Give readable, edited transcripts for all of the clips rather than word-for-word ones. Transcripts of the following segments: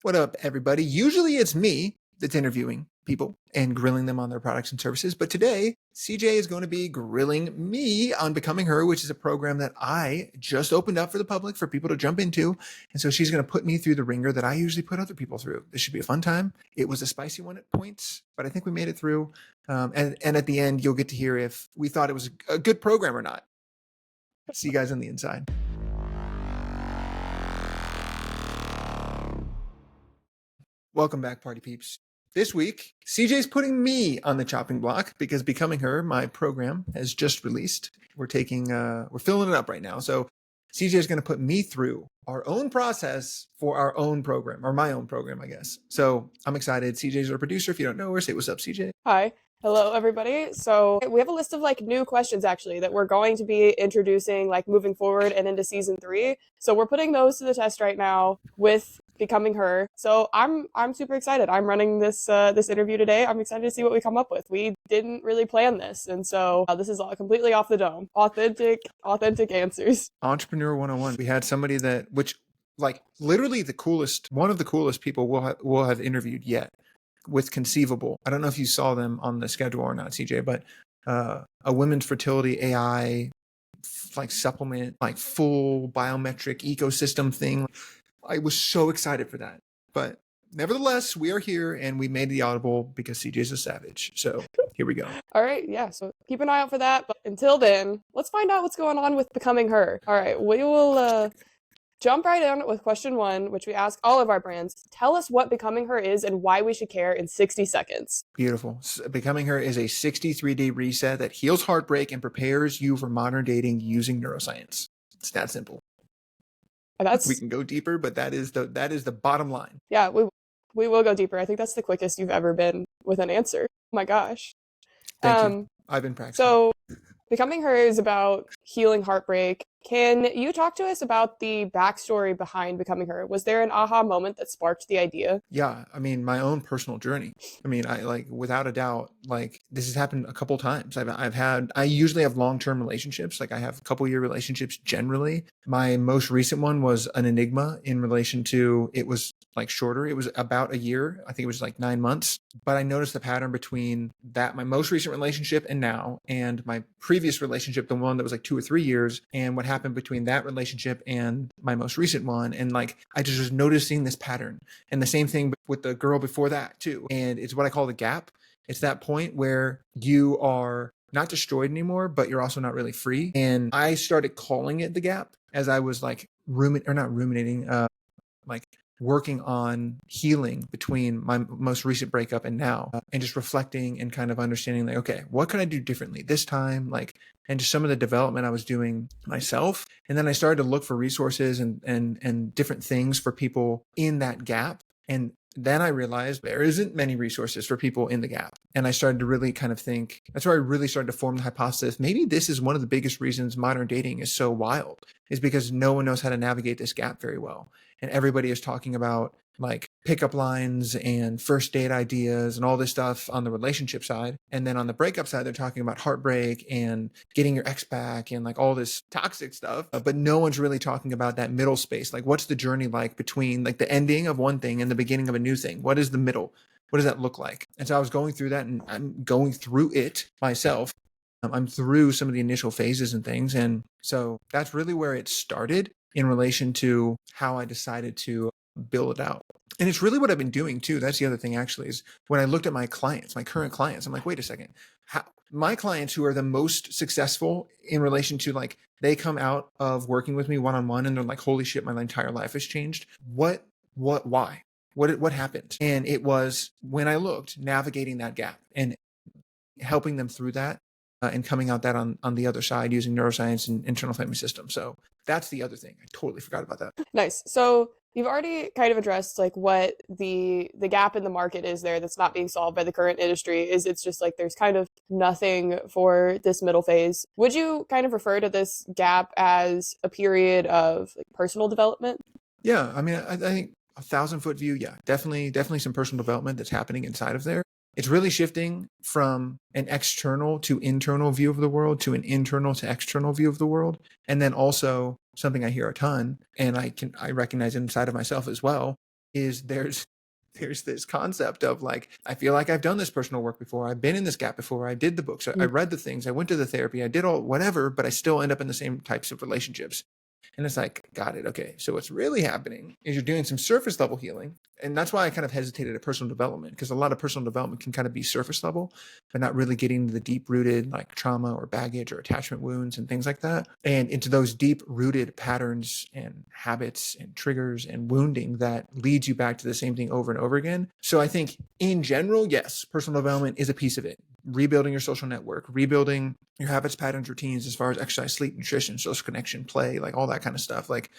What up, everybody? Usually it's me that's interviewing people and grilling them on their products and services. But today, CJ is going to be grilling me on Becoming Her, which is a program that I just opened up for the public for people to jump into. And so she's going to put me through the ringer that I usually put other people through. This should be a fun time. It was a spicy one at points, but I think we made it through. And at the end, you'll get to hear if we thought it was a good program or not. See you guys on the inside. Welcome back, party peeps. This week, CJ's putting me on the chopping block because Becoming Her, my program, has just released. We're filling it up right now. So CJ is going to put me through our own process for our own program, or my own program, I guess. So I'm excited. CJ's our producer. If you don't know her, say what's up, CJ. Hi. Hello, everybody. So we have a list of new questions actually that we're going to be introducing moving forward and into season 3. So we're putting those to the test right now with Becoming Her. So I'm super excited. I'm running this interview today. I'm excited to see what we come up with. We didn't really plan this, and so this is all completely off the dome. Authentic answers. Entrepreneur 101. We had somebody literally one of the coolest people we'll have interviewed yet. With Conceivable. I don't know if you saw them on the schedule or not, CJ, but a women's fertility AI supplement, full biometric ecosystem thing. I was so excited for that. But nevertheless, we are here and we made the audible because CJ's a savage. So here we go. All right, yeah, so keep an eye out for that. But until then, let's find out what's going on with Becoming Her. All right, we will jump right in with question 1, which we ask all of our brands. Tell us what Becoming Her is and why we should care in 60 seconds. Beautiful. Becoming Her is a 63-day reset that heals heartbreak and prepares you for modern dating using neuroscience. It's that simple. We can go deeper, but that is the bottom line. Yeah, we will go deeper. I think that's the quickest you've ever been with an answer. Oh my gosh. Thank you. I've been practicing. So Becoming Her is about healing heartbreak. Can you talk to us about the backstory behind Becoming Her? Was there an aha moment that sparked the idea? Yeah, I mean, my own personal journey. I mean, I without a doubt, this has happened a couple times. I usually have long-term relationships. I have a couple-year relationships generally. My most recent one was an enigma in relation to, it was shorter. It was about a year. I think it was 9 months. But I noticed the pattern between that, my most recent relationship and now, and my previous relationship, the one that was 2 or 3 years, and what happened between that relationship and my most recent one. And I just was noticing this pattern. And the same thing with the girl before that too. And it's what I call the gap. It's that point where you are not destroyed anymore, but you're also not really free. And I started calling it the gap as I was working on healing between my most recent breakup and now, and just reflecting and kind of understanding okay, what can I do differently this time? And just some of the development I was doing myself. And then I started to look for resources and different things for people in that gap. And then I realized there isn't many resources for people in the gap. And I started to really kind of think, that's where I really started to form the hypothesis. Maybe this is one of the biggest reasons modern dating is so wild, is because no one knows how to navigate this gap very well. And everybody is talking about pickup lines and first date ideas and all this stuff on the relationship side. And then on the breakup side, they're talking about heartbreak and getting your ex back and all this toxic stuff. But no one's really talking about that middle space. What's the journey between the ending of one thing and the beginning of a new thing? What is the middle? What does that look like? And so I was going through that, and I'm going through it myself. I'm through some of the initial phases and things. And so that's really where it started in relation to how I decided to build it out. And it's really what I've been doing too. That's the other thing actually, is when I looked at my clients, my current clients, I'm wait a second, my clients who are the most successful in relation to they come out of working with me one-on-one and they're holy shit, my entire life has changed. Why? What happened? And it was when I looked, navigating that gap and helping them through that and coming out that on the other side using neuroscience and internal family system. So that's the other thing. I totally forgot about that. Nice. So you've already kind of addressed what the gap in the market is there that's not being solved by the current industry. It's just there's kind of nothing for this middle phase. Would you kind of refer to this gap as a period of personal development? Yeah, I mean, I think 1,000-foot view. Yeah, definitely some personal development that's happening inside of there. It's really shifting from an external to internal view of the world to an internal to external view of the world. And then also something I hear a ton, and I recognize inside of myself as well, is there's this concept of like, I feel like I've done this personal work before. I've been in this gap before. I did the books. I read the things. I went to the therapy. I did all whatever, but I still end up in the same types of relationships. And it's like, got it. Okay. So what's really happening is you're doing some surface level healing. And that's why I kind of hesitated at personal development, because a lot of personal development can kind of be surface level, but not really getting into the deep rooted like trauma or baggage or attachment wounds and things like that. And into those deep rooted patterns and habits and triggers and wounding that leads you back to the same thing over and over again. So I think in general, yes, personal development is a piece of it. Rebuilding your social network, rebuilding your habits, patterns, routines, as far as exercise, sleep, nutrition, social connection, play, like all that kind of stuff, like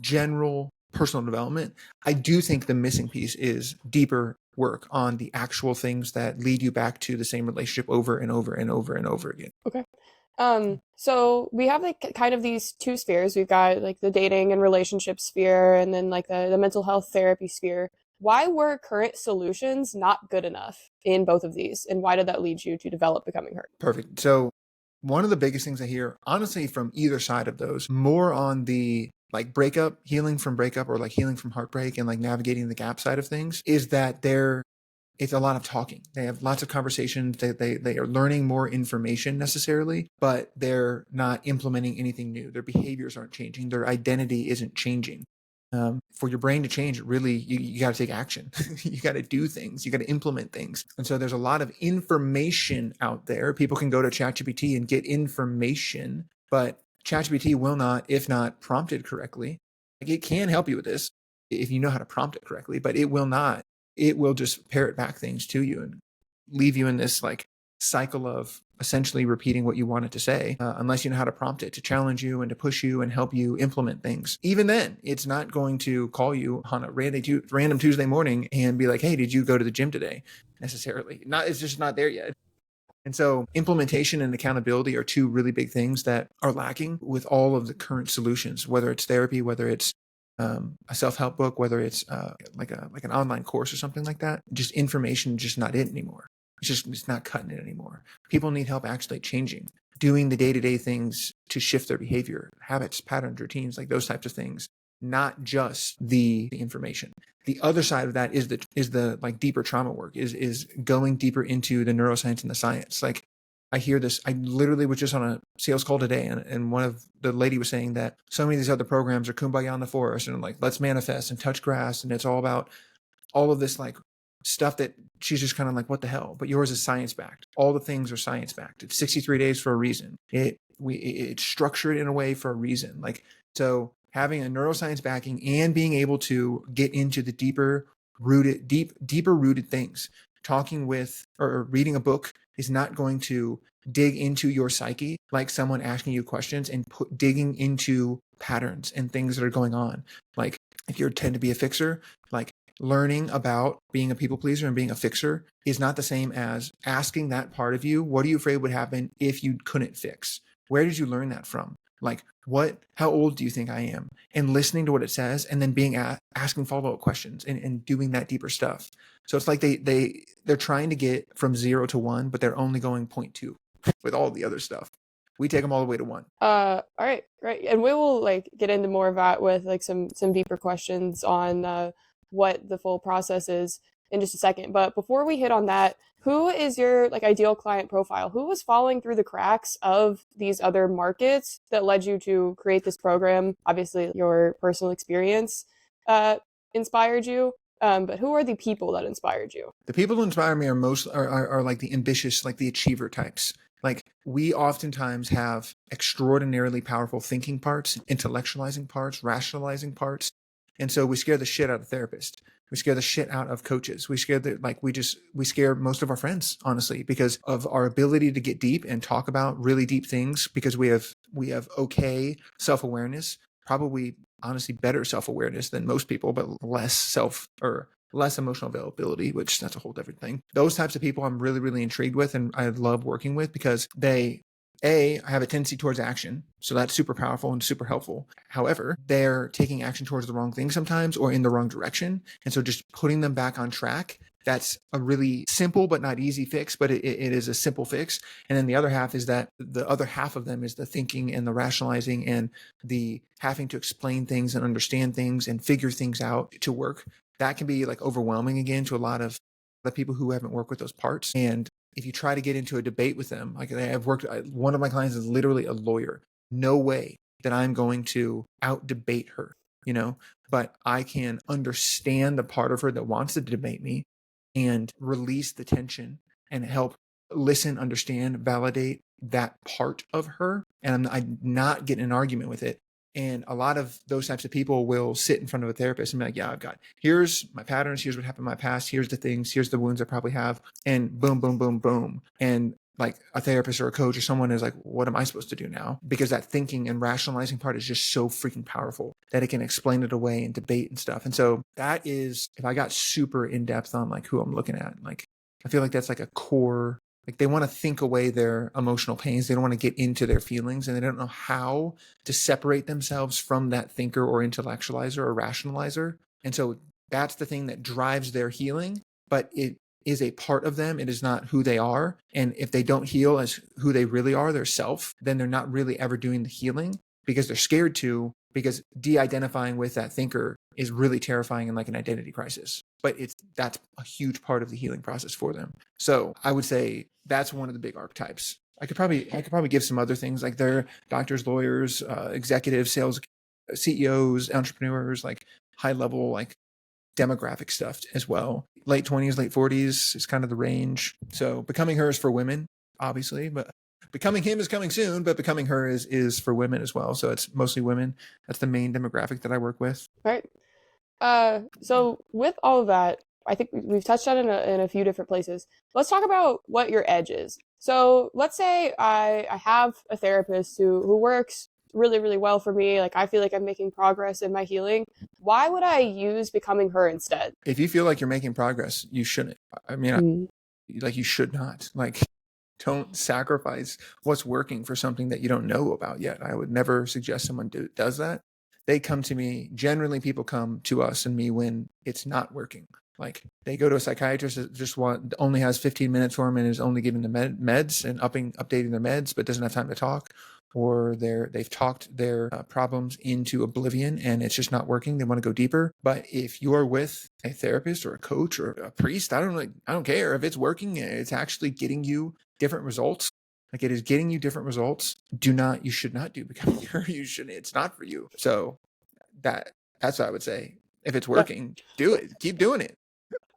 general personal development. I do think the missing piece is deeper work on the actual things that lead you back to the same relationship over and over and over and over again. Okay. So we have like kind of these two spheres. We've got like the dating and relationship sphere, and then like the mental health therapy sphere. Why were current solutions not good enough in both of these? And why did that lead you to develop Becoming Her? Perfect. So one of the biggest things I hear, honestly, from either side of those, more on the like breakup, healing from breakup, or like healing from heartbreak and like navigating the gap side of things, is that it's a lot of talking. They have lots of conversations. They are learning more information necessarily, but they're not implementing anything new. Their behaviors aren't changing. Their identity isn't changing. For your brain to change, really, you got to take action. You got to do things. You got to implement things. And so there's a lot of information out there. People can go to ChatGPT and get information, but ChatGPT will not, if not prompted correctly. Like, it can help you with this if you know how to prompt it correctly, but it will not. It will just parrot back things to you and leave you in this like cycle of essentially repeating what you want it to say, unless you know how to prompt it to challenge you and to push you and help you implement things. Even then, it's not going to call you on a random Tuesday morning and be like, hey, did you go to the gym today? Necessarily. It's just not there yet. And so implementation and accountability are two really big things that are lacking with all of the current solutions, whether it's therapy, whether it's a self-help book, whether it's like an online course or something like that. Just information, just not it anymore. It's not cutting it anymore. People need help actually changing, doing the day-to-day things to shift their behavior, habits, patterns, routines, like those types of things, not just the information. The other side of that is the like deeper trauma work, is going deeper into the neuroscience and the science. Like, I hear this. I literally was just on a sales call today, and one of the lady was saying that so many of these other programs are kumbaya in the forest and like, let's manifest and touch grass. And it's all about all of this like stuff that she's just kind of like, what the hell? But yours is science backed. All the things are science backed. It's 63 days for a reason. It's structured in a way for a reason. Like, so having a neuroscience backing and being able to get into the deeper rooted things, talking with or reading a book is not going to dig into your psyche like someone asking you questions and digging into patterns and things that are going on. Like, if you tend to be a fixer, like learning about being a people pleaser and being a fixer is not the same as asking that part of you, what are you afraid would happen if you couldn't fix? Where did you learn that from? Like, how old do you think I am? And listening to what it says, and then asking follow-up questions and doing that deeper stuff. So it's like they're trying to get from 0 to 1, but they're only going 0.2 with all the other stuff. We take them all the way to 1. All right, great. And we will like get into more of that with like some deeper questions on what the full process is in just a second. But before we hit on that, who is your like ideal client profile? Who was falling through the cracks of these other markets that led you to create this program? Obviously, your personal experience inspired you. But who are the people that inspired you? The people who inspire me are like the ambitious, like the achiever types. Like, we oftentimes have extraordinarily powerful thinking parts, intellectualizing parts, rationalizing parts. And so we scare the shit out of therapists. We scare the shit out of coaches. We scare most of our friends, honestly, because of our ability to get deep and talk about really deep things, because we have okay self-awareness, probably honestly better self-awareness than most people, but less emotional availability, which that's a whole different thing. Those types of people I'm really, really intrigued with, and I love working with, because they have a tendency towards action. So that's super powerful and super helpful. However, they're taking action towards the wrong thing sometimes, or in the wrong direction. And so just putting them back on track that's a really simple but not easy fix, but it is a simple fix. And then the other half is that the other half of them is the thinking and the rationalizing and the having to explain things and understand things and figure things out to work. That can be like overwhelming again to a lot of the people who haven't worked with those parts. And if you try to get into a debate with them, like one of my clients is literally a lawyer. No way that I'm going to out debate her, but I can understand the part of her that wants to debate me and release the tension and help listen, understand, validate that part of her. And I'm not getting an argument with it. And a lot of those types of people will sit in front of a therapist and be like, yeah, here's my patterns. Here's what happened in my past. Here's the things. Here's the wounds I probably have. And boom, boom, boom, boom. And like a therapist or a coach or someone is like, what am I supposed to do now? Because that thinking and rationalizing part is just so freaking powerful that it can explain it away and debate and stuff. And so that is, if I got super in depth on like who I'm looking at, like, I feel like that's like a core, like they want to think away their emotional pains. They don't want to get into their feelings and they don't know how to separate themselves from that thinker or intellectualizer or rationalizer. And so that's the thing that drives their healing, but it is a part of them. It is not who they are. And if they don't heal as who they really are, their self, then they're not really ever doing the healing because they're scared to, because de-identifying with that thinker is really terrifying and like an identity crisis. But that's a huge part of the healing process for them. So I would say that's one of the big archetypes. I could probably give some other things, like they're doctors, lawyers, executives, sales, CEOs, entrepreneurs, like high level, like demographic stuff as well. Late 20s, late 40s is kind of the range. So becoming her is for women, obviously, but becoming him is coming soon, but becoming her is for women as well. So it's mostly women. That's the main demographic that I work with. Right. So with all of that, I think we've touched on it in a few different places. Let's talk about what your edge is. So let's say I have a therapist who works really, really well for me. Like I feel like I'm making progress in my healing. Why would I use becoming her instead? If you feel like you're making progress, you shouldn't. I mean, like you should not. Like, don't sacrifice what's working for something that you don't know about yet. I would never suggest someone does that. They come to me. Generally, people come to us and me when it's not working. Like they go to a psychiatrist that just only has 15 minutes for them and is only giving the meds and updating their meds, but doesn't have time to talk. Or they've talked their problems into oblivion and it's just not working. They want to go deeper. But if you're with a therapist or a coach or a priest, I don't care if it's working. It's actually getting you different results. Like it is getting you different results. You should not do becoming her. It's not for you. So that's what I would say. If it's working, do it. Keep doing it.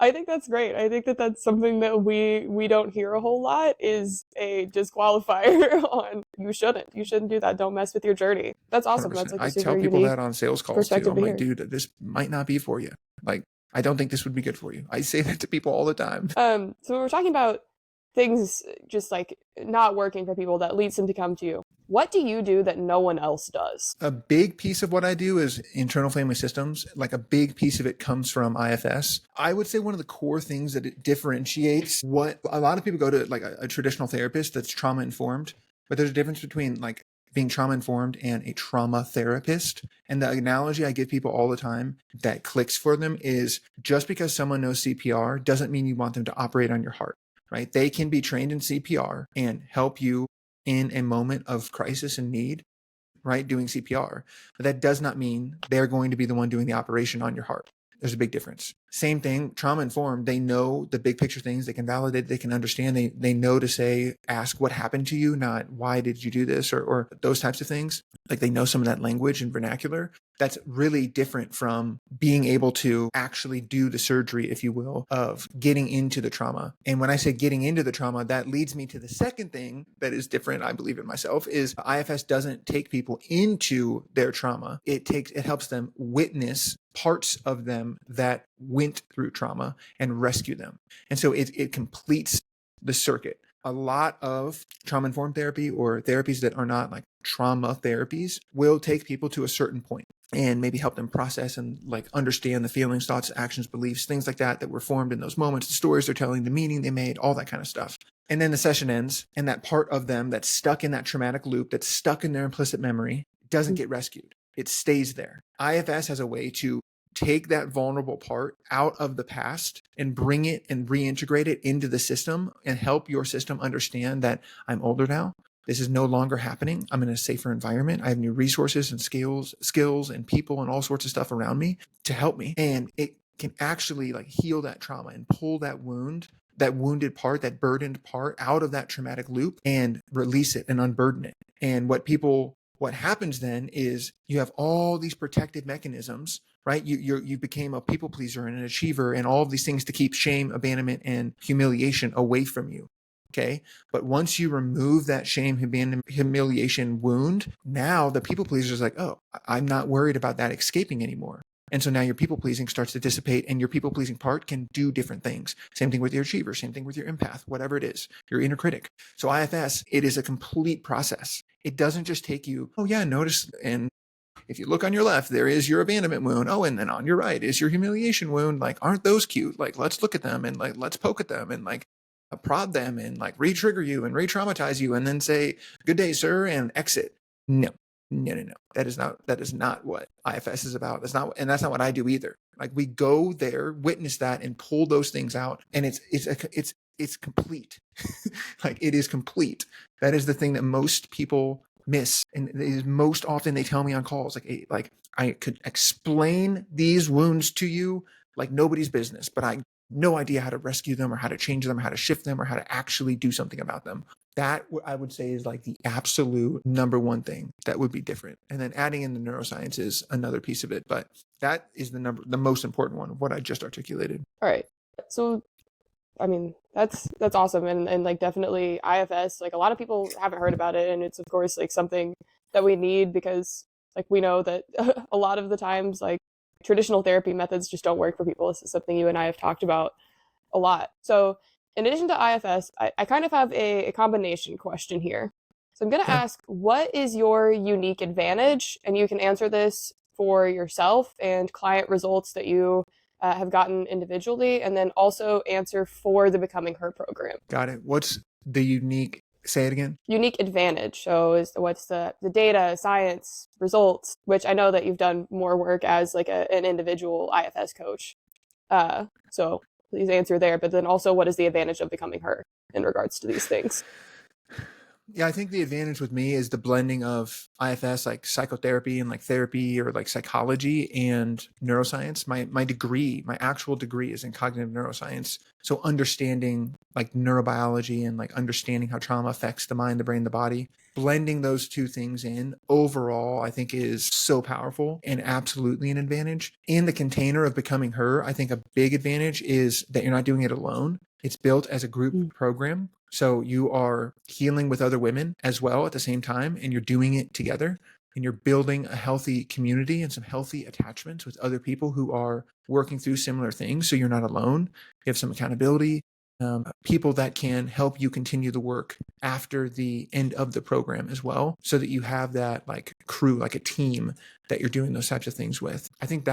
I think that's great. I think that's something that we don't hear a whole lot, is a disqualifier on you shouldn't do that. Don't mess with your journey. That's awesome. 100%. That's like a I super tell people unique that on sales calls too. perspective I'm to like, hear. dude, this might not be for you. Like, I don't think this would be good for you. I say that to people all the time. So we're talking about things just like not working for people that leads them to come to you. What do you do that no one else does? A big piece of what I do is internal family systems. Like a big piece of it comes from IFS. I would say one of the core things that it differentiates what a lot of people go to, like a traditional therapist that's trauma informed, but there's a difference between like being trauma informed and a trauma therapist. And the analogy I give people all the time that clicks for them is just because someone knows CPR doesn't mean you want them to operate on your heart, right? They can be trained in CPR and help you in a moment of crisis and need, right? Doing CPR. But that does not mean they're going to be the one doing the operation on your heart. There's a big difference. Same thing, trauma informed, they know the big picture things, they can validate, they can understand, they know to ask what happened to you, not why did you do this or those types of things. Like they know some of that language and vernacular. That's really different from being able to actually do the surgery, if you will, of getting into the trauma. And when I say getting into the trauma, that leads me to the second thing that is different, I believe in myself, is IFS doesn't take people into their trauma. It helps them witness parts of them that went through trauma and rescue them. And so it completes the circuit. A lot of trauma-informed therapy or therapies that are not like trauma therapies will take people to a certain point and maybe help them process and like understand the feelings, thoughts, actions, beliefs, things like that were formed in those moments, the stories they're telling, the meaning they made, all that kind of stuff. And then the session ends and that part of them that's stuck in that traumatic loop, that's stuck in their implicit memory, doesn't get rescued. It stays there. IFS has a way to take that vulnerable part out of the past and bring it and reintegrate it into the system and help your system understand that I'm older now. This is no longer happening. I'm in a safer environment. I have new resources and skills and people and all sorts of stuff around me to help me. And it can actually like heal that trauma and pull that wound, that wounded part, that burdened part out of that traumatic loop and release it and unburden it. And what happens then is you have all these protective mechanisms, right? You became a people pleaser and an achiever and all of these things to keep shame, abandonment, and humiliation away from you. Okay. But once you remove that shame, abandonment, humiliation wound, now the people pleaser is like, oh, I'm not worried about that escaping anymore. And so now your people pleasing starts to dissipate and your people pleasing part can do different things. Same thing with your achiever, same thing with your empath, whatever it is, your inner critic. So IFS, it is a complete process. It doesn't just take you, oh yeah, notice. And if you look on your left, there is your abandonment wound. Oh, and then on your right is your humiliation wound. Like, aren't those cute? Like, let's look at them and like, let's poke at them and like prod them and like re-trigger you and re-traumatize you and then say, good day, sir, and exit. No. That is not what IFS is about. That's not what I do either. Like we go there, witness that, and pull those things out, and it's complete. Like it is complete. That is the thing that most people miss, and it is most often they tell me on calls, like I could explain these wounds to you like nobody's business, but I no idea how to rescue them or how to change them, or how to shift them, or how to actually do something about them. That I would say is like the absolute number one thing that would be different. And then adding in the neuroscience is another piece of it, but that is the most important one of what I just articulated. All right. So, I mean, that's awesome. And like definitely IFS, like a lot of people haven't heard about it. And it's of course like something that we need because like we know that a lot of the times like traditional therapy methods just don't work for people. This is something you and I have talked about a lot. So in addition to IFS, I kind of have a combination question here. So I'm going to ask, what is your unique advantage? And you can answer this for yourself and client results that you have gotten individually, and then also answer for the Becoming Her program. Got it. What's the unique, say it again? Unique advantage. So what's the data, science, results, which I know that you've done more work as like an individual IFS coach. So please answer there. But then also, what is the advantage of Becoming Her in regards to these things? Yeah, I think the advantage with me is the blending of IFS, like psychotherapy and like therapy or like psychology and neuroscience. My degree, my actual degree is in cognitive neuroscience. So understanding like neurobiology and like understanding how trauma affects the mind, the brain, the body, blending those two things in overall, I think is so powerful and absolutely an advantage. In the container of Becoming Her, I think a big advantage is that you're not doing it alone. It's built as a group program. So you are healing with other women as well at the same time, and you're doing it together, and you're building a healthy community and some healthy attachments with other people who are working through similar things. So you're not alone. You have some accountability, people that can help you continue the work after the end of the program as well, so that you have that like crew, like a team that you're doing those types of things with. I think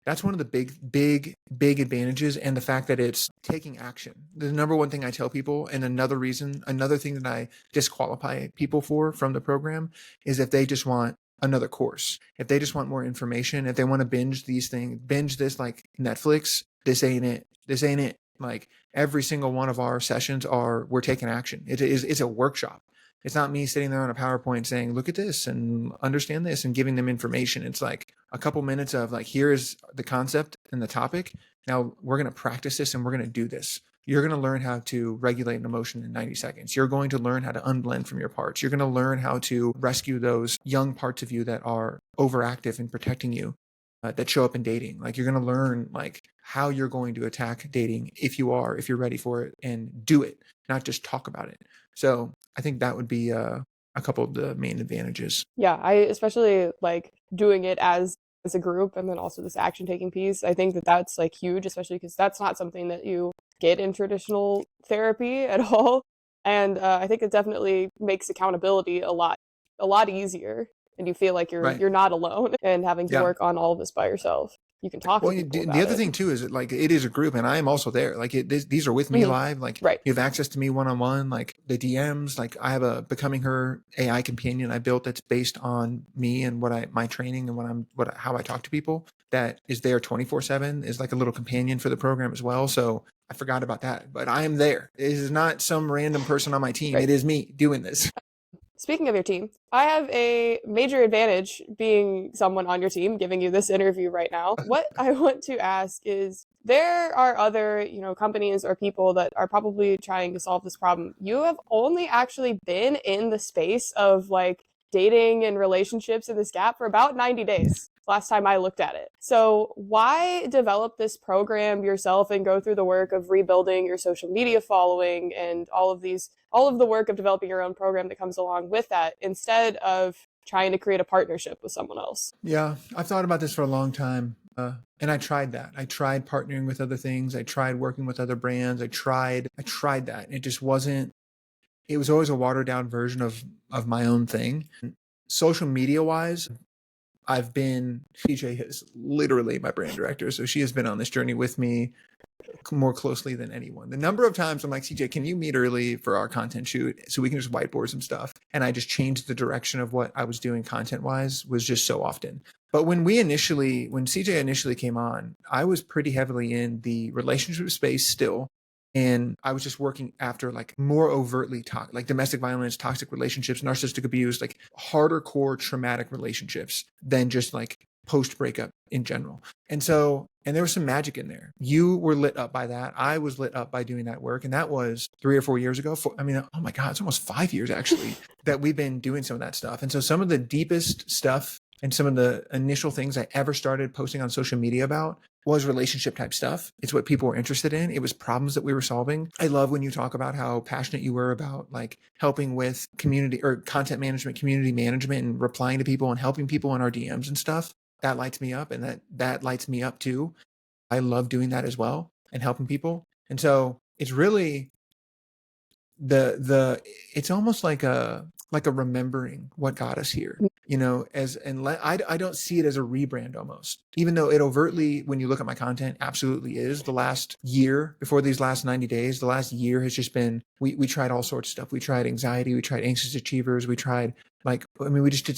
that's one of the big advantages, and the fact that it's taking action. The number one thing I tell people, and another thing that I disqualify people from the program, is if they just want another course, if they just want more information, if they want to binge this like Netflix, this ain't it. Like every single one of our sessions we're taking action. It's a workshop. It's not me sitting there on a PowerPoint saying, look at this and understand this and giving them information. It's like a couple minutes of like, here's the concept and the topic. Now we're going to practice this and we're going to do this. You're going to learn how to regulate an emotion in 90 seconds. You're going to learn how to unblend from your parts. You're going to learn how to rescue those young parts of you that are overactive in protecting you, that show up in dating. Like you're going to learn like how you're going to attack dating if you're ready for it, and do it, not just talk about it. So I think that would be a couple of the main advantages. Yeah, I especially like doing it as a group, and then also this action taking piece. I think that's like huge, especially because that's not something that you get in traditional therapy at all. And I think it definitely makes accountability a lot easier, and you feel like you're not alone and having to work on all of this by yourself. you can talk Well, to people the about other it. thing too is that, like, it is a group, and I am also there. Like, these are with me Mhm. live. Like, Right. you have access to me one on one. Like the DMs. Like, I have a Becoming Her AI companion I built that's based on me and my training and how I talk to people. That is there 24/7. Is like a little companion for the program as well. So I forgot about that, but I am there. It is not some random person on my team. Right. It is me doing this. Speaking of your team, I have a major advantage being someone on your team, giving you this interview right now. What I want to ask is there are other, companies or people that are probably trying to solve this problem. You have only actually been in the space of like dating and relationships in this gap for about 90 days. Last time I looked at it. So, why develop this program yourself and go through the work of rebuilding your social media following and all of the work of developing your own program that comes along with that instead of trying to create a partnership with someone else? Yeah, I've thought about this for a long time. And I tried that. I tried partnering with other things. I tried working with other brands. I tried that. It just wasn't, it was always a watered down version of my own thing. Social media wise, CJ is literally my brand director. So she has been on this journey with me more closely than anyone. The number of times I'm like, CJ, can you meet early for our content shoot so we can just whiteboard some stuff? And I just changed the direction of what I was doing content wise was just so often. But when CJ initially came on, I was pretty heavily in the relationship space still. And I was just working after like more overtly like domestic violence, toxic relationships, narcissistic abuse, like harder core traumatic relationships than just like post breakup in general. And there was some magic in there. You were lit up by that. I was lit up by doing that work. And that was 3 or 4 years ago. Oh my God, it's almost 5 years actually that we've been doing some of that stuff. And so some of the deepest stuff and some of the initial things I ever started posting on social media about was relationship type stuff. It's what people were interested in. It was problems that we were solving. I love when you talk about how passionate you were about like helping with community or content management, community management, and replying to people and helping people in our DMs and stuff. That lights me up, and that lights me up too. I love doing that as well and helping people. And so it's really the it's almost like a remembering what got us here, I don't see it as a rebrand almost, even though it overtly, when you look at my content, absolutely is. The last year, before these last 90 days, the last year has just been, we tried all sorts of stuff. We tried anxiety, we tried anxious achievers, we tried we just did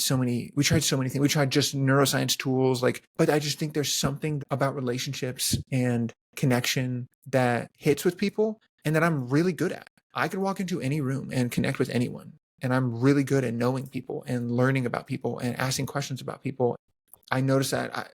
we tried so many things. We tried just neuroscience tools, but I just think there's something about relationships and connection that hits with people and that I'm really good at. I can walk into any room and connect with anyone. And I'm really good at knowing people and learning about people and asking questions about people. I noticed that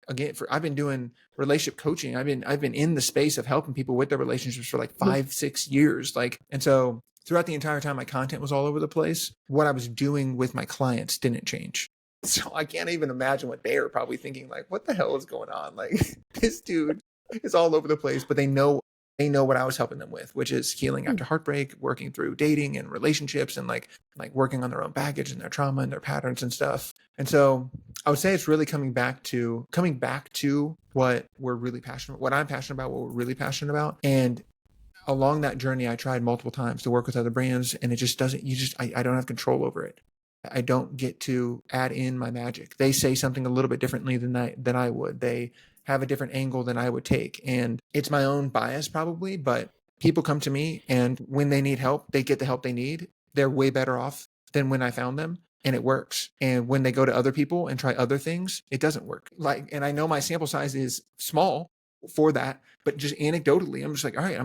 I've been doing relationship coaching. I've been in the space of helping people with their relationships for like 5-6 years. And so throughout the entire time, my content was all over the place. What I was doing with my clients didn't change. So I can't even imagine what they are probably thinking. Like, what the hell is going on? Like, this dude is all over the place, but they know what I was helping them with, which is healing after heartbreak, working through dating and relationships, and like working on their own baggage and their trauma and their patterns and stuff. And so I would say it's really coming back to what we're really passionate, what I'm passionate about, what we're really passionate about. And along that journey, I tried multiple times to work with other brands, and it just doesn't, I don't have control over it. I don't get to add in my magic. They say something a little bit differently than I would. They have a different angle than I would take. And it's my own bias probably, but people come to me, and when they need help, they get the help they need. They're way better off than when I found them, and it works. And when they go to other people and try other things, it doesn't work. And I know my sample size is small for that, but just anecdotally, I'm just like, all right,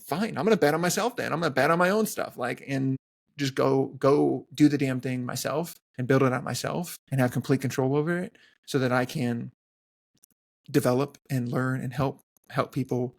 fine. I'm going to bet on myself then. I'm going to bet on my own stuff. And just go do the damn thing myself and build it out myself and have complete control over it so that I can develop and learn and help people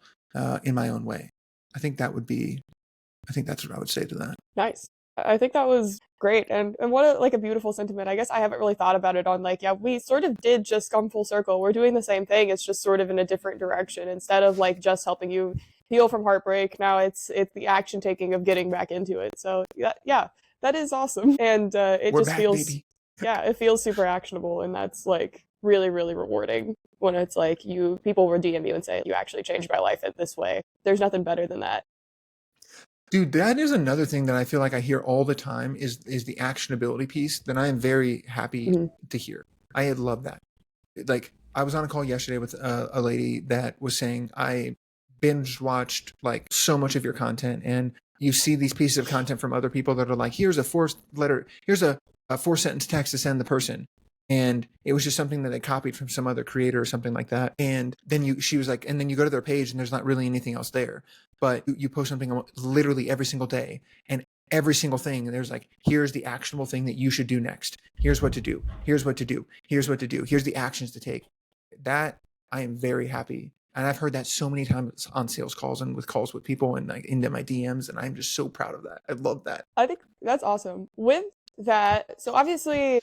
in my own way. I think that's what I would say to that. Nice. I think that was great. And what a beautiful sentiment. I guess I haven't really thought about it on we sort of did just come full circle. We're doing the same thing. It's just sort of in a different direction. Instead of just helping you heal from heartbreak, now it's the action taking of getting back into it. So yeah, that is awesome. And We're just back, feels baby. Yeah, it feels super actionable, and that's really, really rewarding when it's people will DM you and say, you actually changed my life in this way. There's nothing better than that. Dude, that is another thing that I feel like I hear all the time is the actionability piece that I am very happy to hear. I love that. I was on a call yesterday with a lady that was saying, I binge watched like so much of your content, and you see these pieces of content from other people that are like, here's a 4 sentence text to send the person. And it was just something that they copied from some other creator or something like that. And then she was like, and then you go to their page and there's not really anything else there, but you post something literally every single day, and every single thing, there's like, here's the actionable thing that you should do next. Here's what to do. Here's what to do. Here's what to do. Here's the actions to take. That I am very happy. And I've heard that so many times on sales calls and with calls with people and like into my DMs. And I'm just so proud of that. I love that. I think that's awesome. With that, so obviously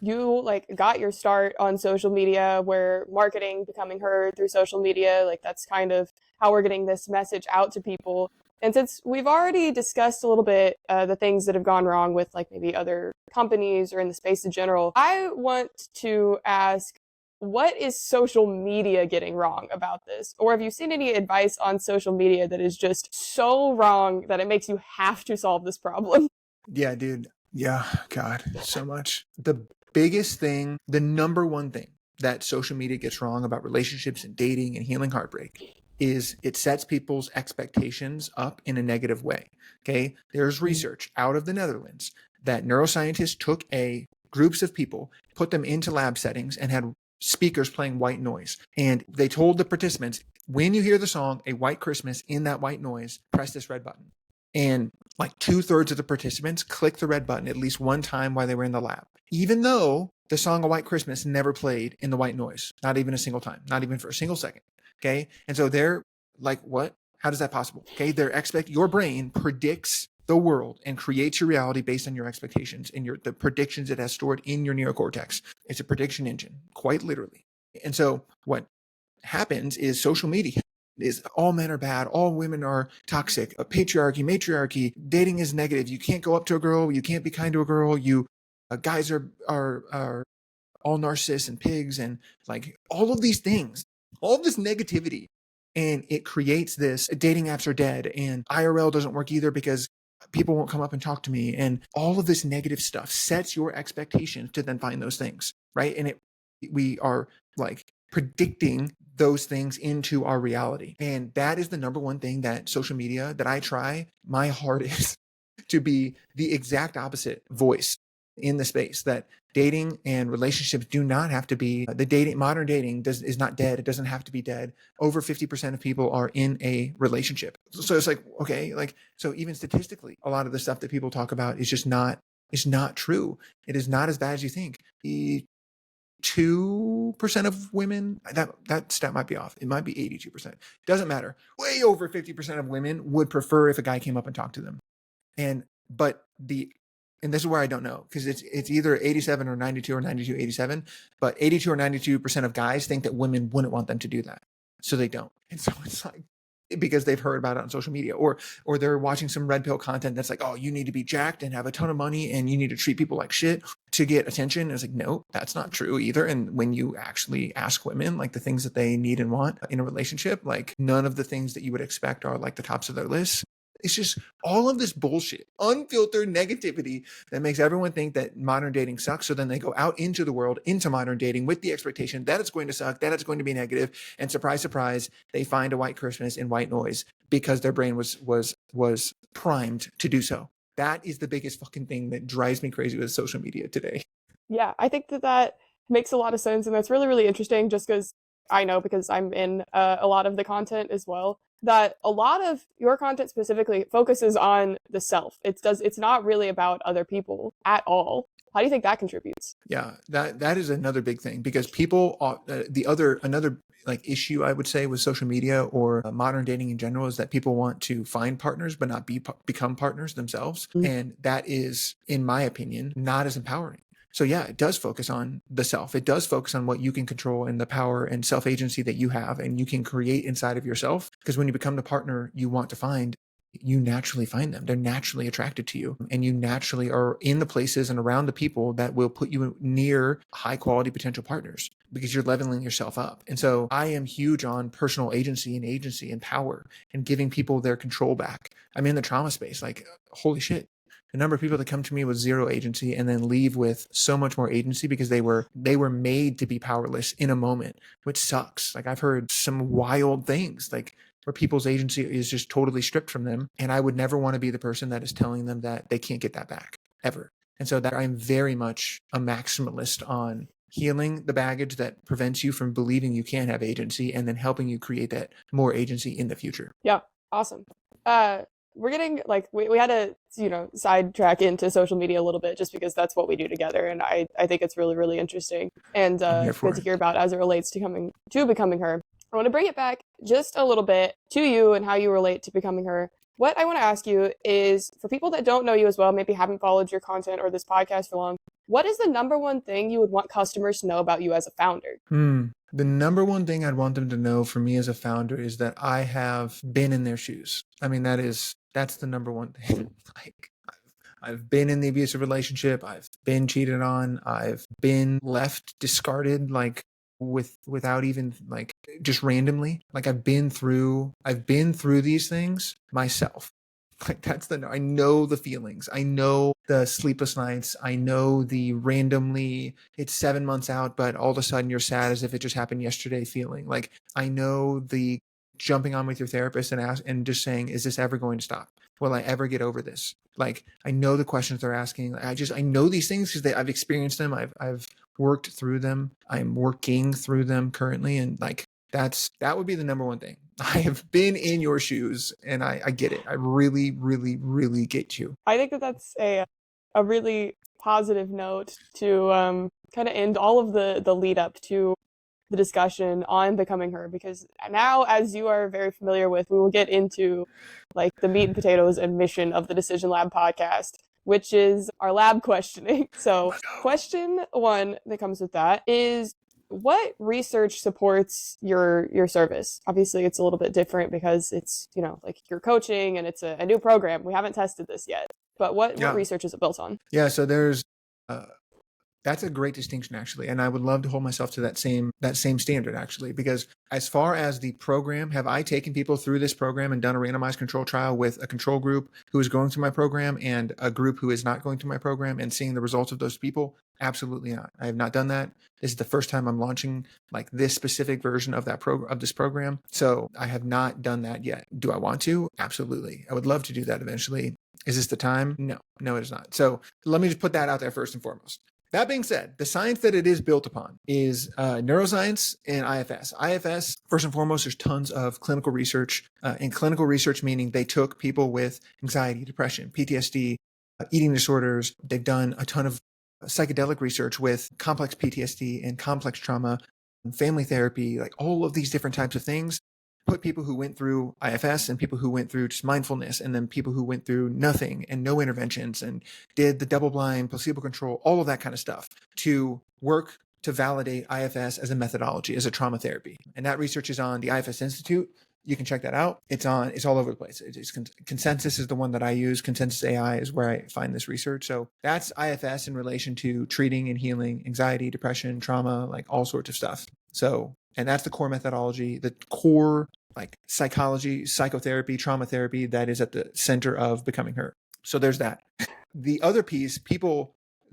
you like got your start on social media where marketing becoming heard through social media, like that's kind of how we're getting this message out to people. And since we've already discussed a little bit the things that have gone wrong with like maybe other companies or in the space in general, I want to ask, what is social media getting wrong about this? Or have you seen any advice on social media that is just so wrong that it makes you have to solve this problem? Yeah, dude. Yeah, God, so much. The biggest thing, the number one thing that social media gets wrong about relationships and dating and healing heartbreak is it sets people's expectations up in a negative way. Okay. There's research out of the Netherlands that neuroscientists took groups of people, put them into lab settings, and had speakers playing white noise. And they told the participants, when you hear the song, A White Christmas, in that white noise, press this red button. And like 2/3 of the participants clicked the red button at least one time while they were in the lab, even though the song A White Christmas never played in the white noise, not even a single time, not even for a single second. Okay. And so they're like, what? How does that possible? Okay. Your brain predicts the world and creates your reality based on your expectations and the predictions it has stored in your neocortex. It's a prediction engine, quite literally. And so what happens is social media is all men are bad, all women are toxic, patriarchy, matriarchy, dating is negative. You can't go up to a girl, you can't be kind to a girl. Guys are all narcissists and pigs, and like all of these things, all of this negativity, and it creates this dating apps are dead, and IRL doesn't work either because people won't come up and talk to me, and all of this negative stuff sets your expectations to then find those things, right? And we are like predicting those things into our reality. And that is the number one thing that social media that I try my hardest to be the exact opposite voice in the space, that dating and relationships do not have to be modern dating is not dead. It doesn't have to be dead. Over 50% of people are in a relationship. So it's like, okay, like, so even statistically, a lot of the stuff that people talk about is just not true. It is not as bad as you think. 2% of women, that stat might be off. It might be 82%. Doesn't matter. Way over 50% of women would prefer if a guy came up and talked to them. And this is where I don't know, because it's either 87 or 92 or 92, 87, but 82 or 92% of guys think that women wouldn't want them to do that. So they don't. And so it's like, because they've heard about it on social media, or they're watching some red pill content that's like, oh, you need to be jacked and have a ton of money and you need to treat people like shit to get attention. And it's like, no, that's not true either. And when you actually ask women like the things that they need and want in a relationship, like none of the things that you would expect are like the tops of their list. It's just all of this bullshit, unfiltered negativity that makes everyone think that modern dating sucks. So then they go out into the world, into modern dating with the expectation that it's going to suck, that it's going to be negative. And surprise, surprise, they find a white Christmas in white noise because their brain was primed to do so. That is the biggest fucking thing that drives me crazy with social media today. Yeah, I think that makes a lot of sense. And that's really, really interesting just because I know, because I'm in a lot of the content as well, that a lot of your content specifically focuses on the self. It's not really about other people at all. How do you think that contributes? Yeah, that is another big thing, because people another like issue I would say with social media or modern dating in general is that people want to find partners but not become partners themselves. And that is, in my opinion, not as empowering. So yeah, it does focus on the self. It does focus on what you can control and the power and self-agency that you have and you can create inside of yourself. Because when you become the partner you want to find, you naturally find them. They're naturally attracted to you, and you naturally are in the places and around the people that will put you near high quality potential partners, because you're leveling yourself up. And so I am huge on personal agency and power and giving people their control back. I'm in the trauma space. Like, holy shit. the number of people that come to me with zero agency and then leave with so much more agency because they were made to be powerless in a moment, which sucks. Like I've heard some wild things, like where people's agency is just totally stripped from them. And I would never want to be the person that is telling them that they can't get that back ever. And so that I'm very much a maximalist on healing the baggage that prevents you from believing you can have agency and then helping you create that more agency in the future. Yeah, awesome. We're getting like we had to, sidetrack into social media a little bit just because that's what we do together, and I think it's really, really interesting and good to hear about as it relates to becoming her. I want to bring it back just a little bit to you and how you relate to becoming her. What I want to ask you is, for people that don't know you as well, maybe haven't followed your content or this podcast for long, what is the number one thing you would want customers to know about you as a founder? The number one thing I'd want them to know for me as a founder is that I have been in their shoes. I mean, that's the number one thing. Like I've been in the abusive relationship. I've been cheated on. I've been left discarded, like without even like just randomly. Like I've been through these things myself. Like I know the feelings. I know the sleepless nights. I know the randomly, it's 7 months out, but all of a sudden you're sad as if it just happened yesterday feeling. Like I know the jumping on with your therapist and just saying, is this ever going to stop? Will I ever get over this? Like I know the questions they're asking. I know these things because I've experienced them. I've worked through them. I'm working through them currently. And like, that would be the number one thing. I have been in your shoes and I get it. I really, really, really get you. I think that's a really positive note to kind of end all of the lead up to the discussion on becoming her, because now, as you are very familiar with, we will get into like the meat and potatoes and mission of the Decision Lab podcast, which is our lab questioning. So question one that comes with that is, what research supports your service? Obviously, it's a little bit different because it's, like you're coaching and it's a new program. We haven't tested this yet, but what research is it built on? Yeah, so there's that's a great distinction, actually. And I would love to hold myself to that same standard, actually, because as far as the program, have I taken people through this program and done a randomized control trial with a control group who is going through my program and a group who is not going through my program and seeing the results of those people? Absolutely not. I have not done that. This is the first time I'm launching like this specific version of this program. So I have not done that yet. Do I want to? Absolutely. I would love to do that eventually. Is this the time? No, it is not. So let me just put that out there first and foremost. That being said, the science that it is built upon is neuroscience and IFS. IFS, first and foremost, there's tons of clinical research. And clinical research meaning they took people with anxiety, depression, PTSD, eating disorders. They've done a ton of psychedelic research with complex PTSD and complex trauma, family therapy, like all of these different types of things. Put people who went through IFS and people who went through just mindfulness, and then people who went through nothing and no interventions and did the double-blind placebo control, all of that kind of stuff to work to validate IFS as a methodology, as a trauma therapy. And that research is on the IFS Institute. You can check that out. It's all over the place. Consensus is the one that I use. Consensus AI is where I find this research. So that's IFS in relation to treating and healing anxiety, depression, trauma, like all sorts of stuff. So, and that's the core methodology, the core like psychology, psychotherapy, trauma therapy that is at the center of becoming her. So there's that. The other piece,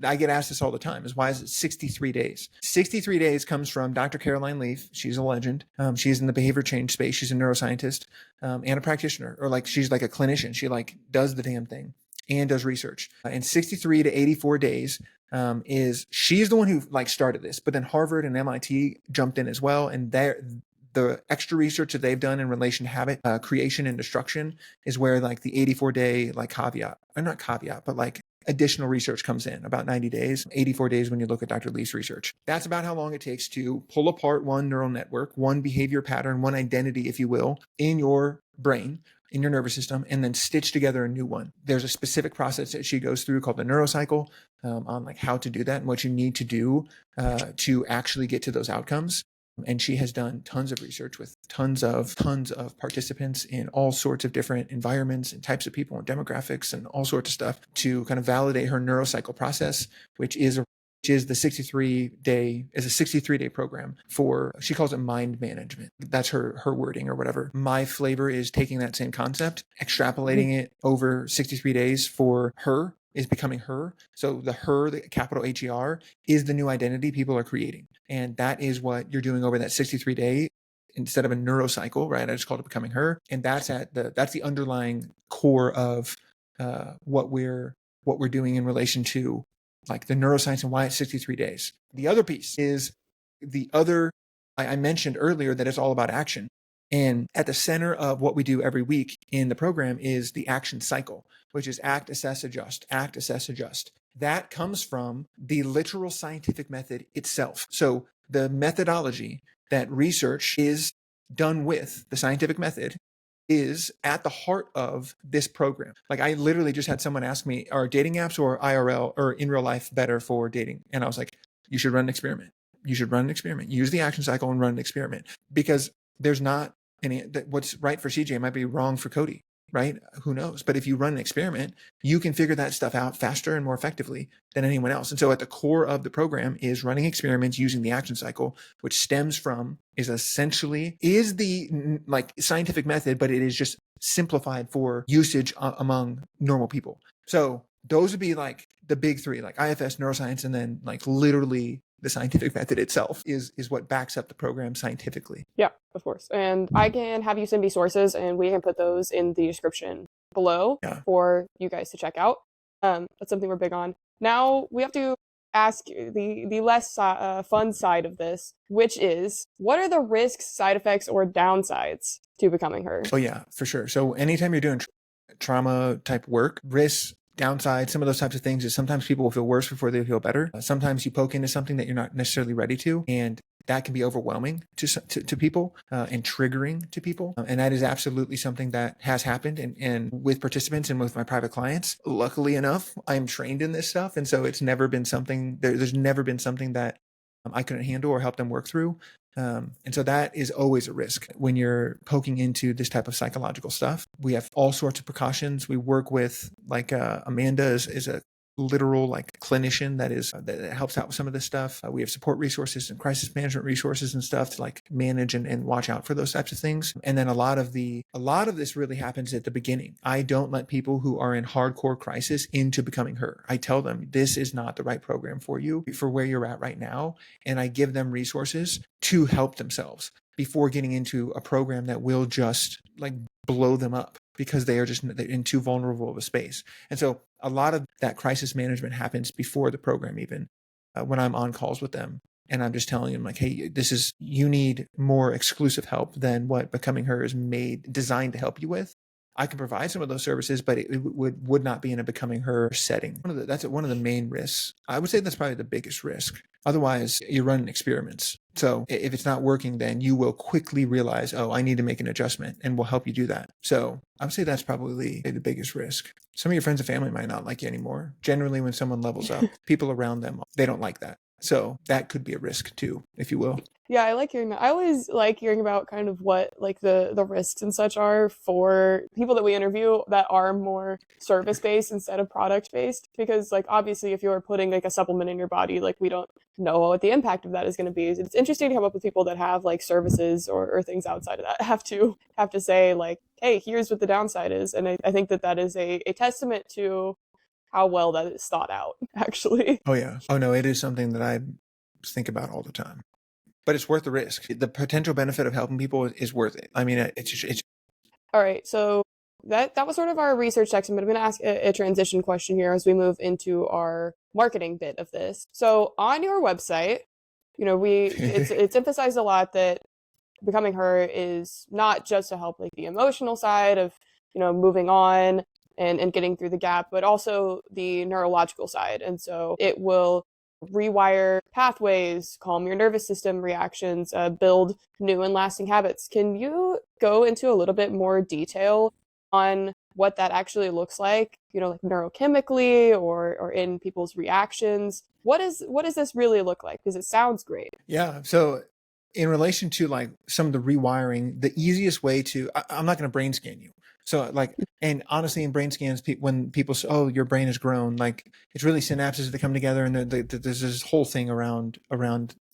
I get asked this all the time, is why is it 63 days? 63 days comes from Dr. Caroline Leaf. She's a legend. She's in the behavior change space. She's a neuroscientist and a practitioner, or like she's like a clinician. She like does the damn thing and does research. And 63 to 84 days she's the one who like started this, but then Harvard and MIT jumped in as well. And the extra research that they've done in relation to habit creation and destruction is where like the 84-day like caveat, or not caveat, but like additional research comes in about 90 days, 84 days when you look at Dr. Leaf's research. That's about how long it takes to pull apart one neural network, one behavior pattern, one identity, if you will, in your brain, in your nervous system, and then stitch together a new one. There's a specific process that she goes through called the Neurocycle on like how to do that and what you need to do to actually get to those outcomes. And she has done tons of research with tons of participants in all sorts of different environments and types of people and demographics and all sorts of stuff to kind of validate her neurocycle process, which is the 63-day program for, she calls it mind management. That's her wording or whatever. My flavor is taking that same concept, extrapolating it over 63 days for her is becoming her. So the her, the capital HER, is the new identity people are creating. And that is what you're doing over that 63 day instead of a neurocycle, right? I just called it becoming her. And that's the underlying core of what we're doing in relation to like the neuroscience and why it's 63 days. The other piece is the other, I mentioned earlier that it's all about action. And at the center of what we do every week in the program is the action cycle, which is act, assess, adjust, act, assess, adjust. That comes from the literal scientific method itself. So the methodology that research is done with, the scientific method, is at the heart of this program. Like I literally just had someone ask me, are dating apps or IRL or in real life better for dating? And I was like, you should run an experiment. You should run an experiment. Use the action cycle and run an experiment, because there's not any, what's right for CJ might be wrong for Cody, right? Who knows? But if you run an experiment, you can figure that stuff out faster and more effectively than anyone else. And so at the core of the program is running experiments using the action cycle, which stems from, is essentially, is the like scientific method, but it is just simplified for usage among normal people. So those would be like the big three, like IFS, neuroscience, and then like literally the scientific method itself is what backs up the program scientifically. Yeah, of course. And I can have you send me sources and we can put those in the description below for you guys to check out. That's something we're big on. Now we have to ask the less fun side of this, which is, what are the risks, side effects, or downsides to becoming her? Oh yeah, for sure. So anytime you're doing trauma type work, risks, downside, some of those types of things is sometimes people will feel worse before they feel better. Sometimes you poke into something that you're not necessarily ready to, and that can be overwhelming to people and triggering to people. And that is absolutely something that has happened and with participants and with my private clients. Luckily enough, I'm trained in this stuff. And so it's never been something, there's never been something that I couldn't handle or help them work through. And so that is always a risk when you're poking into this type of psychological stuff. We have all sorts of precautions. We work with, like Amanda is a literal like clinician that helps out with some of this stuff. We have support resources and crisis management resources and stuff to like manage and watch out for those types of things. And then a lot of this really happens at the beginning. I don't let people who are in hardcore crisis into becoming her. I tell them this is not the right program for you, for where you're at right now. And I give them resources to help themselves before getting into a program that will just like blow them up because they're in too vulnerable of a space. And so a lot of that crisis management happens before the program, even when I'm on calls with them. And I'm just telling them like, hey, you need more exclusive help than what Becoming Her is designed to help you with. I can provide some of those services, but it would not be in a Becoming Her setting. That's one of the main risks. I would say that's probably the biggest risk. Otherwise, you're running experiments. So if it's not working, then you will quickly realize, oh, I need to make an adjustment, and we'll help you do that. So I would say that's probably the biggest risk. Some of your friends and family might not like you anymore. Generally, when someone levels up, people around them, they don't like that. So that could be a risk too, if you will. Yeah, I like hearing that. I always like hearing about kind of what like the risks and such are for people that we interview that are more service-based instead of product-based. Because like obviously if you're putting like a supplement in your body, like we don't know what the impact of that is going to be. It's interesting to come up with people that have like services or things outside of that have to say like, hey, here's what the downside is. And I think that is a testament to how well that is thought out, actually. Oh yeah. Oh no, it is something that I think about all the time. But it's worth the risk. The potential benefit of helping people is worth it. I mean, it's all right. So that was sort of our research section, but I'm going to ask a transition question here as we move into our marketing bit of this. So on your website, it's emphasized a lot that Becoming Her is not just to help like the emotional side of, moving on and getting through the gap, but also the neurological side. And so it will rewire pathways, calm your nervous system reactions, build new and lasting habits. Can you go into a little bit more detail on what that actually looks like, like neurochemically or in people's reactions? What does this really look like? Because it sounds great. Yeah. So in relation to like some of the rewiring, the easiest way to, I'm not going to brain scan you. So like, and honestly, in brain scans, when people say, "Oh, your brain has grown," like it's really synapses that come together, and there's this whole thing around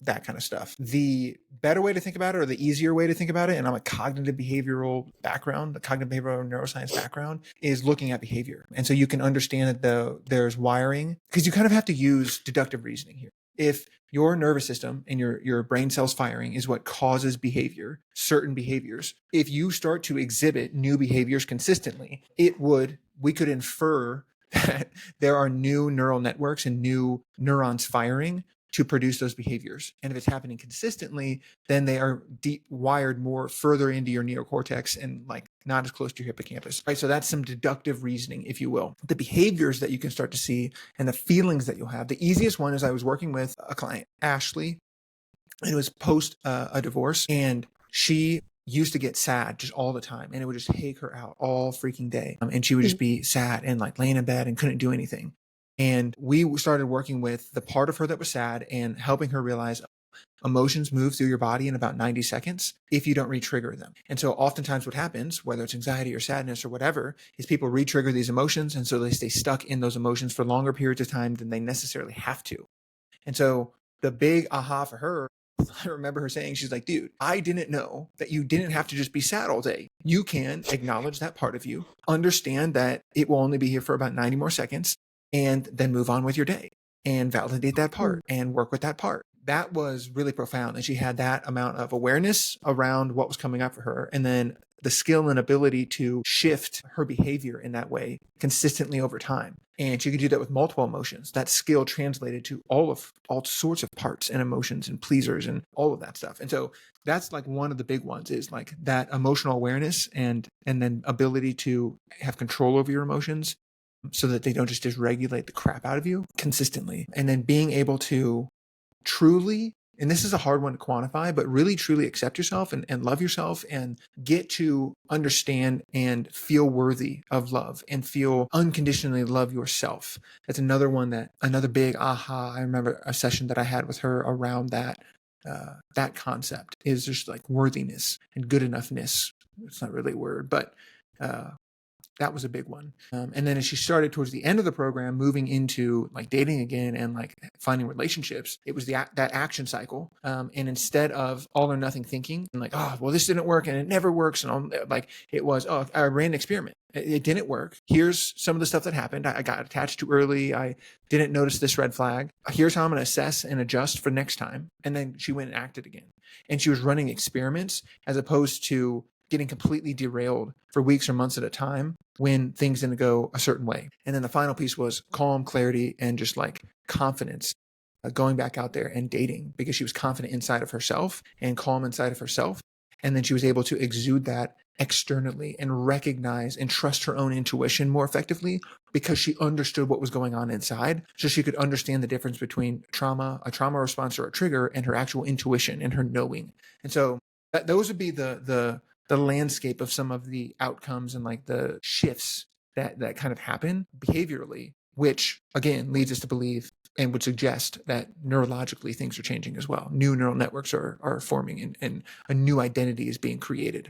that kind of stuff. The better way to think about it, or the easier way to think about it, and I'm a cognitive behavioral background, the cognitive behavioral neuroscience background, is looking at behavior, and so you can understand that there's wiring, because you kind of have to use deductive reasoning here. If your nervous system and your brain cells firing is what causes behavior, certain behaviors, if you start to exhibit new behaviors consistently, we could infer that there are new neural networks and new neurons firing to produce those behaviors. And if it's happening consistently, then they are wired more further into your neocortex and like not as close to your hippocampus, right? So that's some deductive reasoning, if you will. The behaviors that you can start to see and the feelings that you'll have. The easiest one is I was working with a client, Ashley, and it was post a divorce, and she used to get sad just all the time, and it would just take her out all freaking day. And she would just be sad and like laying in bed and couldn't do anything. And we started working with the part of her that was sad and helping her realize emotions move through your body in about 90 seconds if you don't re-trigger them. And so oftentimes what happens, whether it's anxiety or sadness or whatever, is people re-trigger these emotions. And so they stay stuck in those emotions for longer periods of time than they necessarily have to. And so the big aha for her, I remember her saying, she's like, "Dude, I didn't know that you didn't have to just be sad all day. You can acknowledge that part of you, understand that it will only be here for about 90 more seconds, and then move on with your day and validate that part and work with that part." That was really profound. And she had that amount of awareness around what was coming up for her. And then the skill and ability to shift her behavior in that way consistently over time. And she could do that with multiple emotions. That skill translated to all sorts of parts and emotions and pleasers and all of that stuff. And so that's like one of the big ones, is like that emotional awareness and then ability to have control over your emotions so that they don't just dysregulate the crap out of you consistently. And then being able to truly, and this is a hard one to quantify, but really truly accept yourself and love yourself and get to understand and feel worthy of love and feel unconditionally love yourself. That's another one, another big aha. I remember a session that I had with her around that concept, is just like worthiness and good enoughness. It's not really a word, but that was a big one. And then as she started towards the end of the program, moving into like dating again and like finding relationships, it was that action cycle. And instead of all or nothing thinking and like, "Oh, well, this didn't work and it never works," and like it was, "Oh, I ran an experiment. It didn't work. Here's some of the stuff that happened. I got attached too early. I didn't notice this red flag. Here's how I'm going to assess and adjust for next time." And then she went and acted again. And she was running experiments as opposed to getting completely derailed for weeks or months at a time when things didn't go a certain way. And then the final piece was calm, clarity, and just like confidence, going back out there and dating, because she was confident inside of herself and calm inside of herself. And then she was able to exude that externally and recognize and trust her own intuition more effectively because she understood what was going on inside. So she could understand the difference between a trauma response or a trigger, and her actual intuition and her knowing. And so those would be the landscape of some of the outcomes and like the shifts that kind of happen behaviorally, which again leads us to believe and would suggest that neurologically things are changing as well. New neural networks are forming and a new identity is being created.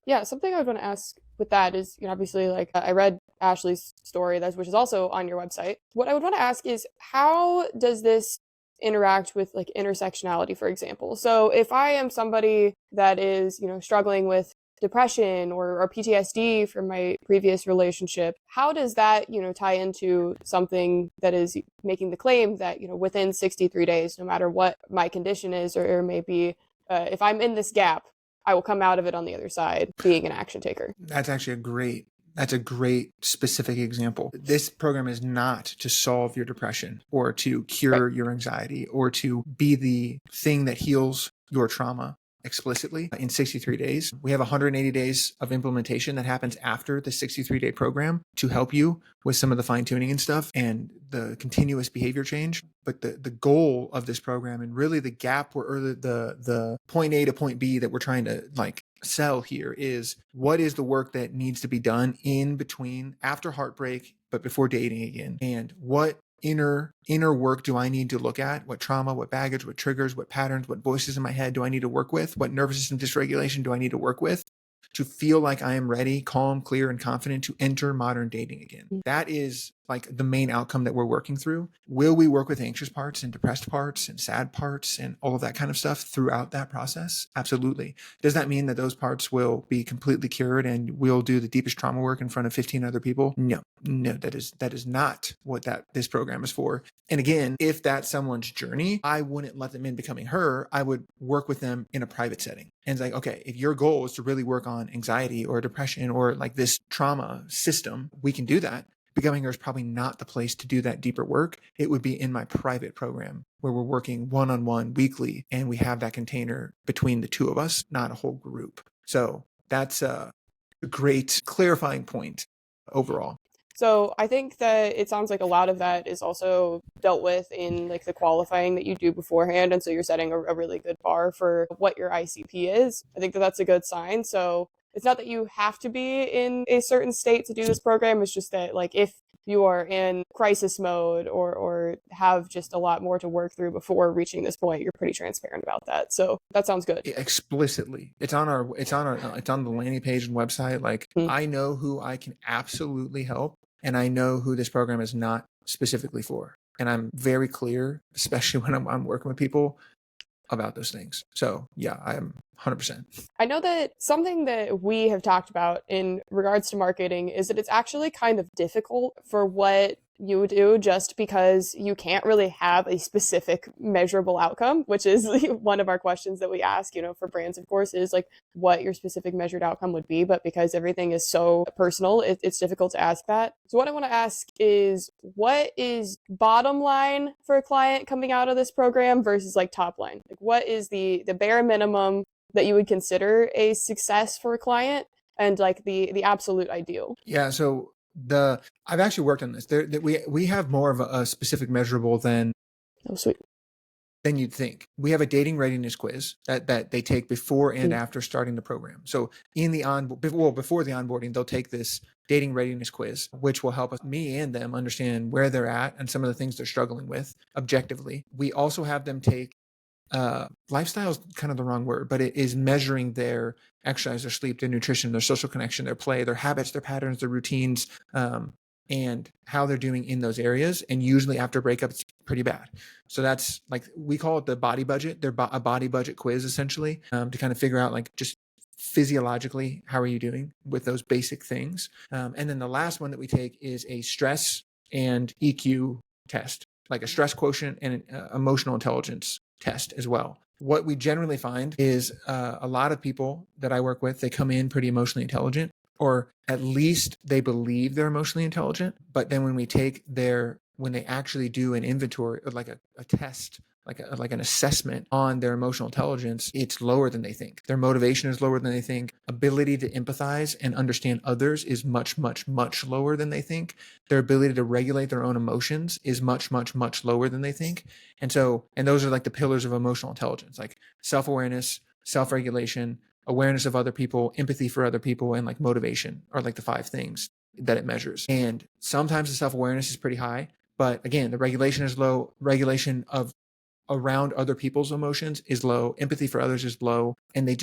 Yeah, something I would want to ask with that is, obviously, like I read Ashley's story, which is also on your website. What I would want to ask is, how does this interact with like intersectionality, for example? So if I am somebody that is, struggling with depression or PTSD from my previous relationship, how does that, tie into something that is making the claim that, within 63 days, no matter what my condition is, or maybe if I'm in this gap, I will come out of it on the other side being an action taker. That's a great specific example. This program is not to solve your depression or to cure your anxiety or to be the thing that heals your trauma explicitly in 63 days. We have 180 days of implementation that happens after the 63-day program to help you with some of the fine tuning and stuff and the continuous behavior change. But the goal of this program, and really the gap or the point A to point B that we're trying to like sell here, is what is the work that needs to be done in between, after heartbreak, but before dating again, and what inner work do I need to look at? What trauma, what baggage, what triggers, what patterns, what voices in my head do I need to work with? What nervous system dysregulation do I need to work with to feel like I am ready, calm, clear, and confident to enter modern dating again? That is like the main outcome that we're working through. Will we work with anxious parts and depressed parts and sad parts and all of that kind of stuff throughout that process? Absolutely. Does that mean that those parts will be completely cured and we'll do the deepest trauma work in front of 15 other people? No, that is not what this program is for. And again, if that's someone's journey, I wouldn't let them in becoming her. I would work with them in a private setting. And it's like, okay, if your goal is to really work on anxiety or depression or like this trauma system, we can do that. Becoming her is probably not the place to do that deeper work. It would be in my private program where we're working one-on-one weekly and we have that container between the two of us, not a whole group. So that's a great clarifying point overall. So I think that it sounds like a lot of that is also dealt with in like the qualifying that you do beforehand. And so you're setting a really good bar for what your ICP is. I think that that's a good sign. So it's not that you have to be in a certain state to do this program. It's just that like if you are in crisis mode or have just a lot more to work through before reaching this point, you're pretty transparent about that. So that sounds good. Explicitly. It's on the landing page and website. Like I know who I can absolutely help. And I know who this program is not specifically for. And I'm very clear, especially when I'm working with people, about those things. So yeah, I am 100%. I know that something that we have talked about in regards to marketing is that it's actually kind of difficult for what you do just because you can't really have a specific measurable outcome, which is one of our questions that we ask, for brands, of course, is like what your specific measured outcome would be. But because everything is so personal, it's difficult to ask that. So what I want to ask is, what is bottom line for a client coming out of this program versus like top line? Like what is the bare minimum that you would consider a success for a client and like the absolute ideal? Yeah. So I've actually worked on this. We have more of a specific measurable than you'd think. We have a dating readiness quiz that they take before and after starting the program. So before the onboarding, they'll take this dating readiness quiz, which will help me and them understand where they're at and some of the things they're struggling with objectively. We also have them take lifestyle is kind of the wrong word, but it is measuring their exercise, their sleep, their nutrition, their social connection, their play, their habits, their patterns, their routines, and how they're doing in those areas. And usually after breakup, it's pretty bad. So that's like, we call it the body budget. They're a body budget quiz essentially, to kind of figure out like just physiologically, how are you doing with those basic things? And then the last one that we take is a stress and EQ test, like a stress quotient and an emotional intelligence test as well. What we generally find is a lot of people that I work with, they come in pretty emotionally intelligent, or at least they believe they're emotionally intelligent. But then when they actually do an inventory or like a test, like an assessment on their emotional intelligence, it's lower than they think. Their motivation is lower than they think. Ability to empathize and understand others is much, much, much lower than they think. Their ability to regulate their own emotions is much, much, much lower than they think. And those are like the pillars of emotional intelligence, like self-awareness, self-regulation, awareness of other people, empathy for other people, and like motivation are like the 5 things that it measures. And sometimes the self-awareness is pretty high, but again, the regulation is low. Regulation of around other people's emotions is low. Empathy for others is low. And they're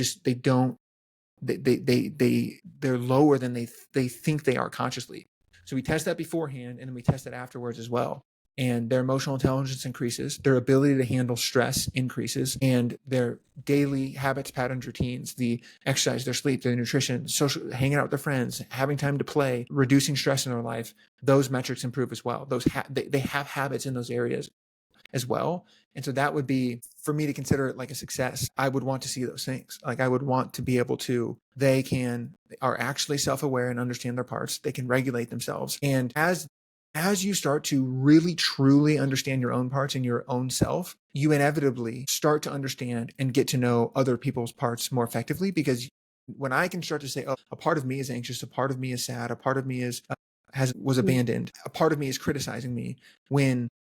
lower than they think they are consciously. So we test that beforehand and then we test it afterwards as well. And their emotional intelligence increases, their ability to handle stress increases, and their daily habits, patterns, routines, the exercise, their sleep, their nutrition, social, hanging out with their friends, having time to play, reducing stress in their life, those metrics improve as well. They have habits in those areas as well. And so that would be, for me to consider it like a success, I would want to see those things. Like I would want to be able to, they are actually self-aware and understand their parts. They can regulate themselves. And as you start to really truly understand your own parts and your own self, you inevitably start to understand and get to know other people's parts more effectively. Because when I can start to say, oh, a part of me is anxious, a part of me is sad, a part of me was abandoned, a part of me is criticizing me.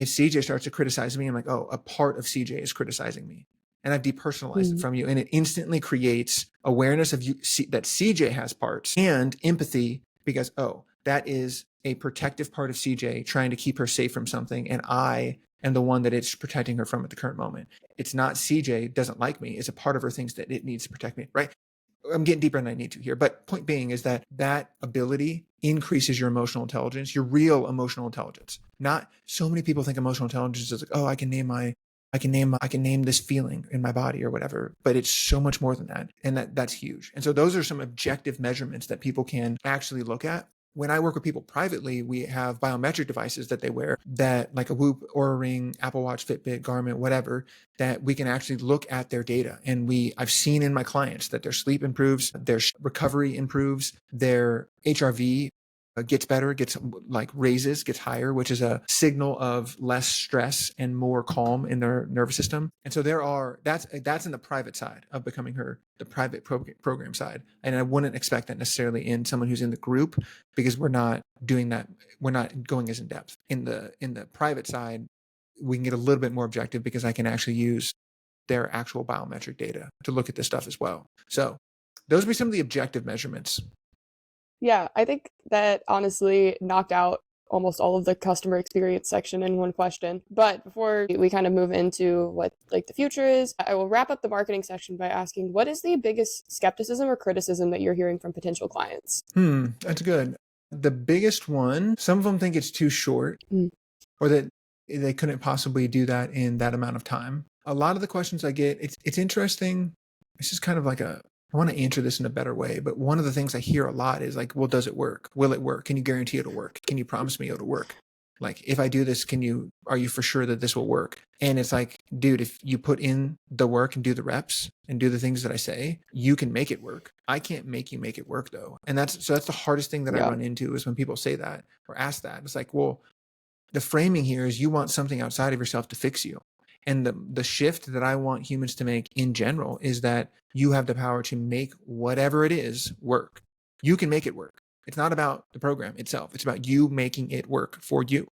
If CJ starts to criticize me, I'm like, oh, a part of CJ is criticizing me. And I've depersonalized it from you. And it instantly creates awareness of you that CJ has parts and empathy because, oh, that is a protective part of CJ trying to keep her safe from something, and I am the one that it's protecting her from at the current moment. It's not CJ doesn't like me. It's a part of her thinks that it needs to protect me, right? I'm getting deeper than I need to here, but point being is that that ability increases your emotional intelligence, your real emotional intelligence. Not so many people think emotional intelligence is like, oh, I can name this feeling in my body or whatever, but it's so much more than that. And that's huge. And so those are some objective measurements that people can actually look at. When I work with people privately, we have biometric devices that they wear that like a Whoop or a Ring, Apple Watch, Fitbit, Garmin, whatever, that we can actually look at their data. And I've seen in my clients that their sleep improves, their recovery improves, their HRV gets better, gets higher, which is a signal of less stress and more calm in their nervous system. And so that's in the private side of becoming her, the private program side. And I wouldn't expect that necessarily in someone who's in the group, because we're not doing that. We're not going as in depth. In the private side, we can get a little bit more objective because I can actually use their actual biometric data to look at this stuff as well. So those would be some of the objective measurements. Yeah, I think that honestly knocked out almost all of the customer experience section in one question. But before we kind of move into what like the future is, I will wrap up the marketing section by asking, what is the biggest skepticism or criticism that you're hearing from potential clients? That's good. The biggest one, some of them think it's too short, or that they couldn't possibly do that in that amount of time. A lot of the questions I get, it's interesting. This is kind of like I want to answer this in a better way, but one of the things I hear a lot is like, well, does it work? Will it work? Can you guarantee it'll work? Can you promise me it'll work? Like, if I do this, are you for sure that this will work? And it's like, dude, if you put in the work and do the reps and do the things that I say, you can make it work. I can't make you make it work though. And that's the hardest thing that I run into is when people say that or ask that. It's like, well, the framing here is you want something outside of yourself to fix you. And the shift that I want humans to make in general is that you have the power to make whatever it is work. You can make it work. It's not about the program itself. It's about you making it work for you.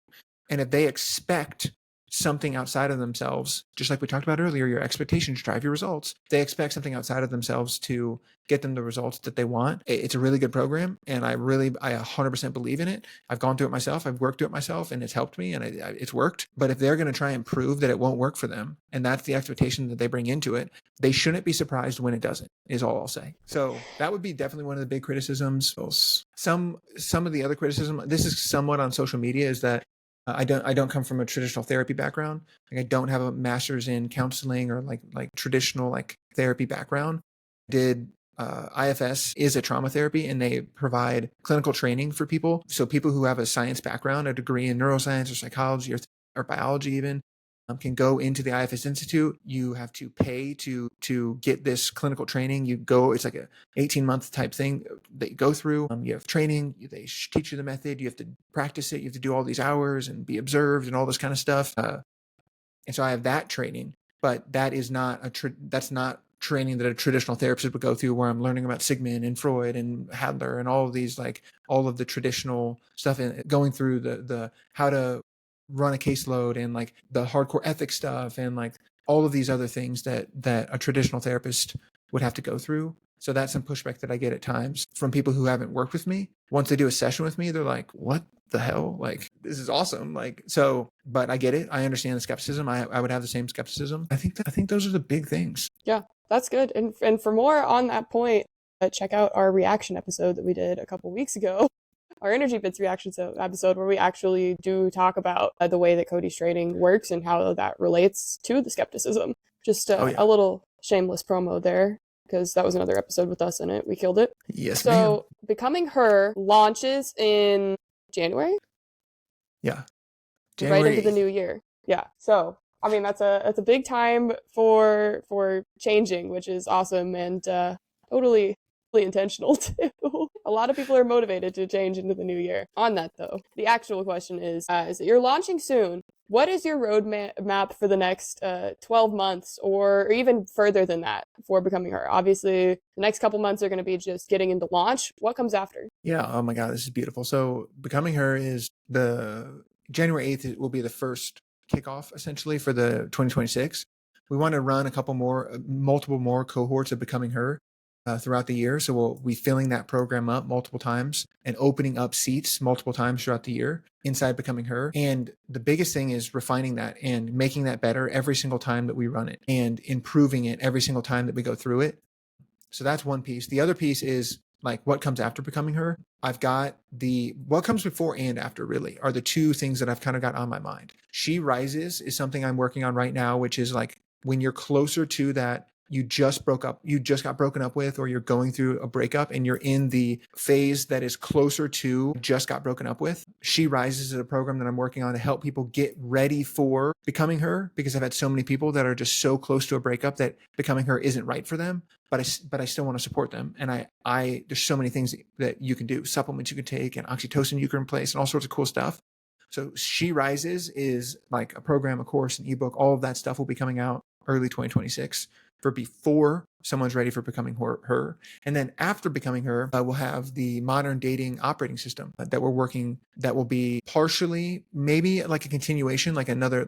And if they expect something outside of themselves, just like we talked about earlier, your expectations drive your results. They expect something outside of themselves to get them the results that they want. It's a really good program. And I 100% believe in it. I've gone through it myself. I've worked through it myself and it's helped me and it's worked. But if they're going to try and prove that it won't work for them, and that's the expectation that they bring into it, they shouldn't be surprised when it doesn't, is all I'll say. So that would be definitely one of the big criticisms. Some of the other criticism, this is somewhat on social media, is that I don't come from a traditional therapy background. Like, I don't have a master's in counseling or like traditional like therapy background. IFS is a trauma therapy, and they provide clinical training for people. So people who have a science background, a degree in neuroscience or psychology or biology even, can go into the IFS Institute. You have to pay to get this clinical training. It's like a 18-month type thing that you go through. You have training. They teach you the method. You have to practice it. You have to do all these hours and be observed and all this kind of stuff. And so I have that training, but that is not that's not training that a traditional therapist would go through, where I'm learning about Sigmund and Freud and Hadler and all of these, like all of the traditional stuff, and going through the how to run a caseload and like the hardcore ethics stuff and like all of these other things that a traditional therapist would have to go through. So that's some pushback that I get at times from people who haven't worked with me. Once they do a session with me, they're like, what the hell? Like, this is awesome. Like, so, but I get it. I understand the skepticism. I would have the same skepticism. I think those are the big things. Yeah, that's good. And for more on that point, check out our reaction episode that we did a couple weeks ago. Our Energy Bits reaction episode, where we actually do talk about the way that Cody's training works and how that relates to the skepticism. Just a little shameless promo there, because that was another episode with us in it. We killed it. Yes, so ma'am. Becoming Her launches in January. Yeah, January. Right into the new year. Yeah. So I mean, that's a big time for changing, which is awesome and totally intentional too. A lot of people are motivated to change into the new year. On that though, the actual question is that you're launching soon. What is your roadmap for the next 12 months or even further than that for Becoming Her? Obviously, the next couple months are going to be just getting into launch. What comes after? Yeah. Oh my God, this is beautiful. So Becoming Her is the January 8th will be the first kickoff essentially for the 2026. We want to run multiple more cohorts of Becoming Her. throughout the year. So we'll be filling that program up multiple times and opening up seats multiple times throughout the year inside Becoming Her. And the biggest thing is refining that and making that better every single time that we run it and improving it every single time that we go through it. So that's one piece. The other piece is like what comes after Becoming Her. I've got what comes before and after really are the two things that I've kind of got on my mind. She Rises is something I'm working on right now, which is like when you're closer to that, you just got broken up with, or you're going through a breakup and you're in the phase that is closer to just got broken up with. She Rises is a program that I'm working on to help people get ready for Becoming Her, because I've had so many people that are just so close to a breakup that Becoming Her isn't right for them. But I still want to support them. And there's so many things that you can do, supplements you can take and oxytocin you can replace and all sorts of cool stuff. So She Rises is like a program, a course, an ebook, all of that stuff will be coming out early 2026 for before someone's ready for Becoming Her. And then after Becoming Her, we'll have the modern dating operating system that we're working, that will be partially maybe like a continuation, like another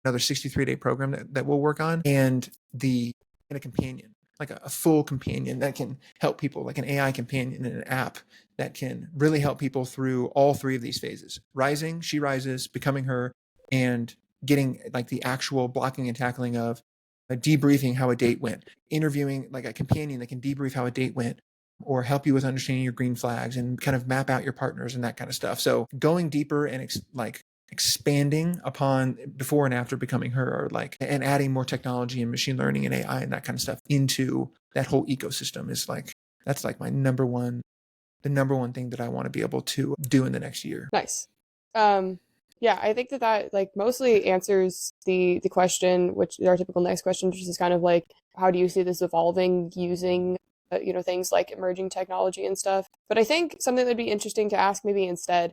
63-day program that we'll work on, and a companion, like a full companion that can help people, like an AI companion and an app that can really help people through all three of these phases: rising, She Rises, Becoming Her, and getting like the actual blocking and tackling of debriefing how a date went, interviewing like a companion that can debrief how a date went, or help you with understanding your green flags and kind of map out your partners and that kind of stuff. So going deeper and expanding upon before and after Becoming Her, or like, and adding more technology and machine learning and AI and that kind of stuff into that whole ecosystem is like, that's like the number one thing that I want to be able to do in the next year. Nice. Yeah, I think that like mostly answers the question, which is our typical next question, which is kind of like, how do you see this evolving using things like emerging technology and stuff? But I think something that'd be interesting to ask maybe instead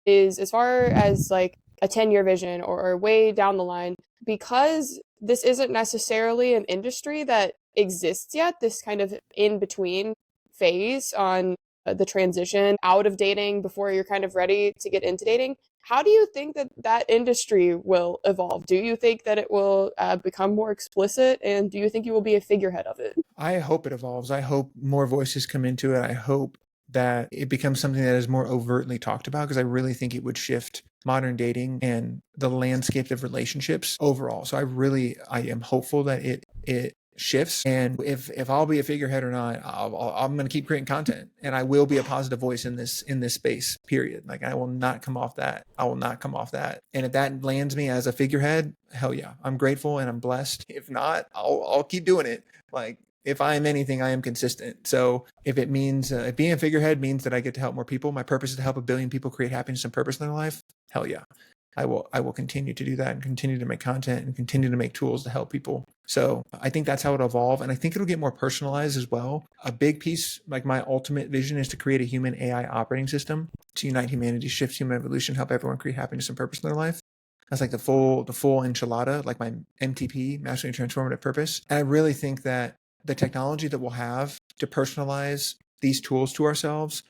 is, as far as like a 10-year vision or way down the line, because this isn't necessarily an industry that exists yet, this kind of in between phase on the transition out of dating before you're kind of ready to get into dating. How do you think that industry will evolve? Do you think that it will become more explicit? And do you think you will be a figurehead of it? I hope it evolves. I hope more voices come into it. I hope that it becomes something that is more overtly talked about, because I really think it would shift modern dating and the landscape of relationships overall. So I am hopeful that it shifts. And if I'll be a figurehead or not, I'm going to keep creating content, and I will be a positive voice in this space, period. Like, I will not come off that. And if that lands me as a figurehead, hell yeah, I'm grateful and I'm blessed. If not, I'll keep doing it. Like, if I am anything, I am consistent. So if it means if being a figurehead means that I get to help more people, my purpose is to help 1 billion people create happiness and purpose in their life, hell yeah. I will continue to do that and continue to make content and continue to make tools to help people. So I think that's how it'll evolve. And I think it'll get more personalized as well. A big piece, like my ultimate vision, is to create a human AI operating system to unite humanity, shift human evolution, help everyone create happiness and purpose in their life. That's like the full enchilada, like my MTP, Mastering Transformative Purpose. And I really think that the technology that we'll have to personalize these tools to ourselves,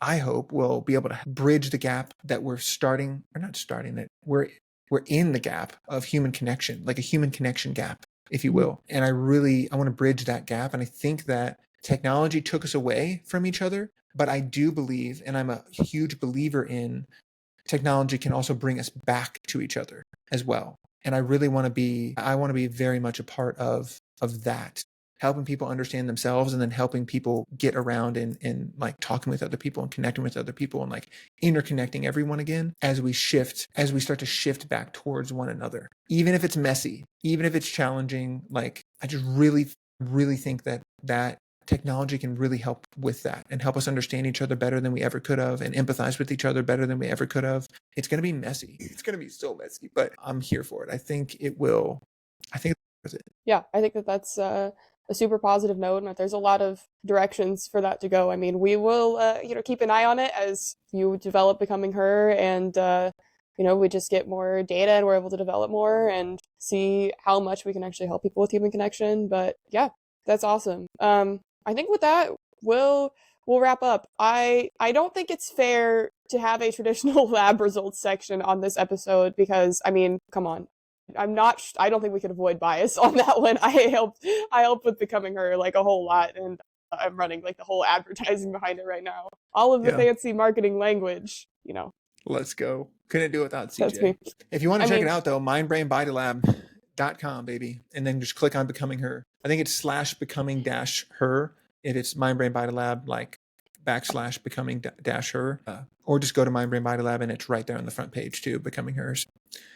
I hope we'll be able to bridge the gap that we're in the gap of human connection, like a human connection gap, if you will. And I want to bridge that gap. And I think that technology took us away from each other, but I do believe, and I'm a huge believer in, technology can also bring us back to each other as well. And I want to be very much a part of that, helping people understand themselves, and then helping people get around and like talking with other people and connecting with other people and like interconnecting everyone again as we start to shift back towards one another. Even if it's messy, even if it's challenging, like, I just really, really think that technology can really help with that and help us understand each other better than we ever could have, and empathize with each other better than we ever could have. It's going to be messy. It's going to be so messy, but I'm here for it. I think it will. I think it's worth it. Yeah, I think that's a super positive note, and that there's a lot of directions for that to go. I mean, we will, keep an eye on it as you develop Becoming Her, and we just get more data and we're able to develop more and see how much we can actually help people with human connection. But yeah, that's awesome. I think with that, we'll wrap up. I don't think it's fair to have a traditional lab results section on this episode, because, I mean, come on. I don't think we could avoid bias on that one. I helped with Becoming Her like a whole lot, and I'm running like the whole advertising behind it right now. All of the Yeah. fancy marketing language, Let's go. Couldn't do it without CJ. That's me. If you want to I check mean- it out though, mindbrainbodylab.com, baby. And then just click on Becoming Her. I think it's /becoming-her if it's mindbrainbodylab, like /becoming-her. Or just go to mindbrainbodylab and it's right there on the front page too, Becoming Hers.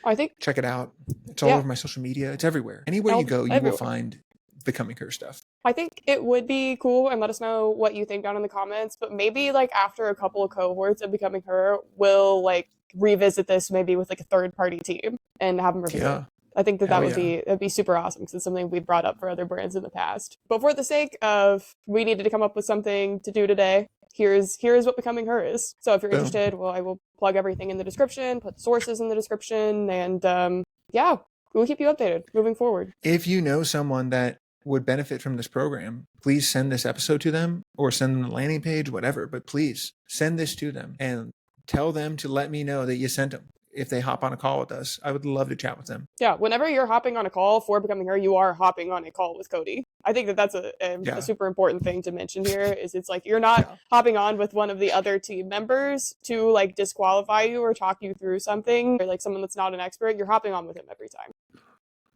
I think Check it out. It's all over my social media. It's everywhere. Anywhere you go, you will find Becoming Her stuff. I think it would be cool, and let us know what you think down in the comments, but maybe like after a couple of cohorts of Becoming Her, we'll like revisit this maybe with like a third party team and have them revisit. Yeah. I think that would be super awesome because it's something we've brought up for other brands in the past. But for the sake of we needed to come up with something to do today, here's what Becoming Her is. So if you're interested, well, I will plug everything in the description, put sources in the description, and we'll keep you updated moving forward. If you know someone that would benefit from this program, please send this episode to them or send them the landing page, whatever. But please send this to them and tell them to let me know that you sent them. If they hop on a call with us, I would love to chat with them. Yeah, whenever you're hopping on a call for Becoming Her, you are hopping on a call with Cody. I think that that's a super important thing to mention here is it's like you're not hopping on with one of the other team members to like disqualify you or talk you through something or like someone that's not an expert. You're hopping on with him every time.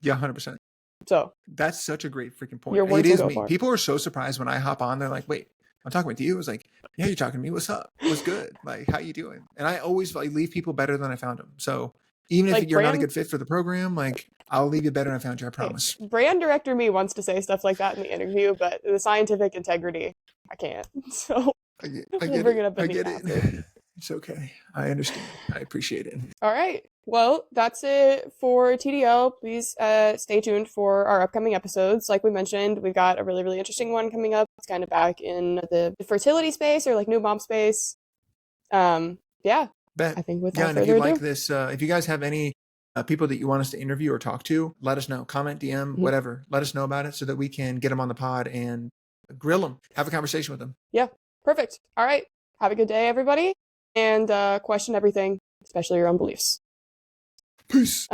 Yeah, 100%. So that's such a great freaking point. Your words it is will go me. far. People are so surprised when I hop on. They're like, wait, I'm talking with you. I was like, yeah, you're talking to me. What's up? What's good? Like, how you doing? And I always like leave people better than I found them. So even if you're not a good fit for the program, like I'll leave you better than I found you. I promise. Brand director me wants to say stuff like that in the interview, but the scientific integrity, I can't. So I get it. It's okay. I understand. I appreciate it. All right. Well, that's it for TDL. Please stay tuned for our upcoming episodes. Like we mentioned, we've got a really, really interesting one coming up. It's kind of back in the fertility space or like new mom space. Bet. I think and if you like this, if you guys have any people that you want us to interview or talk to, let us know. Comment, DM, whatever. Let us know about it so that we can get them on the pod and grill them, have a conversation with them. Yeah, perfect. All right. Have a good day, everybody. And question everything, especially your own beliefs. Peace.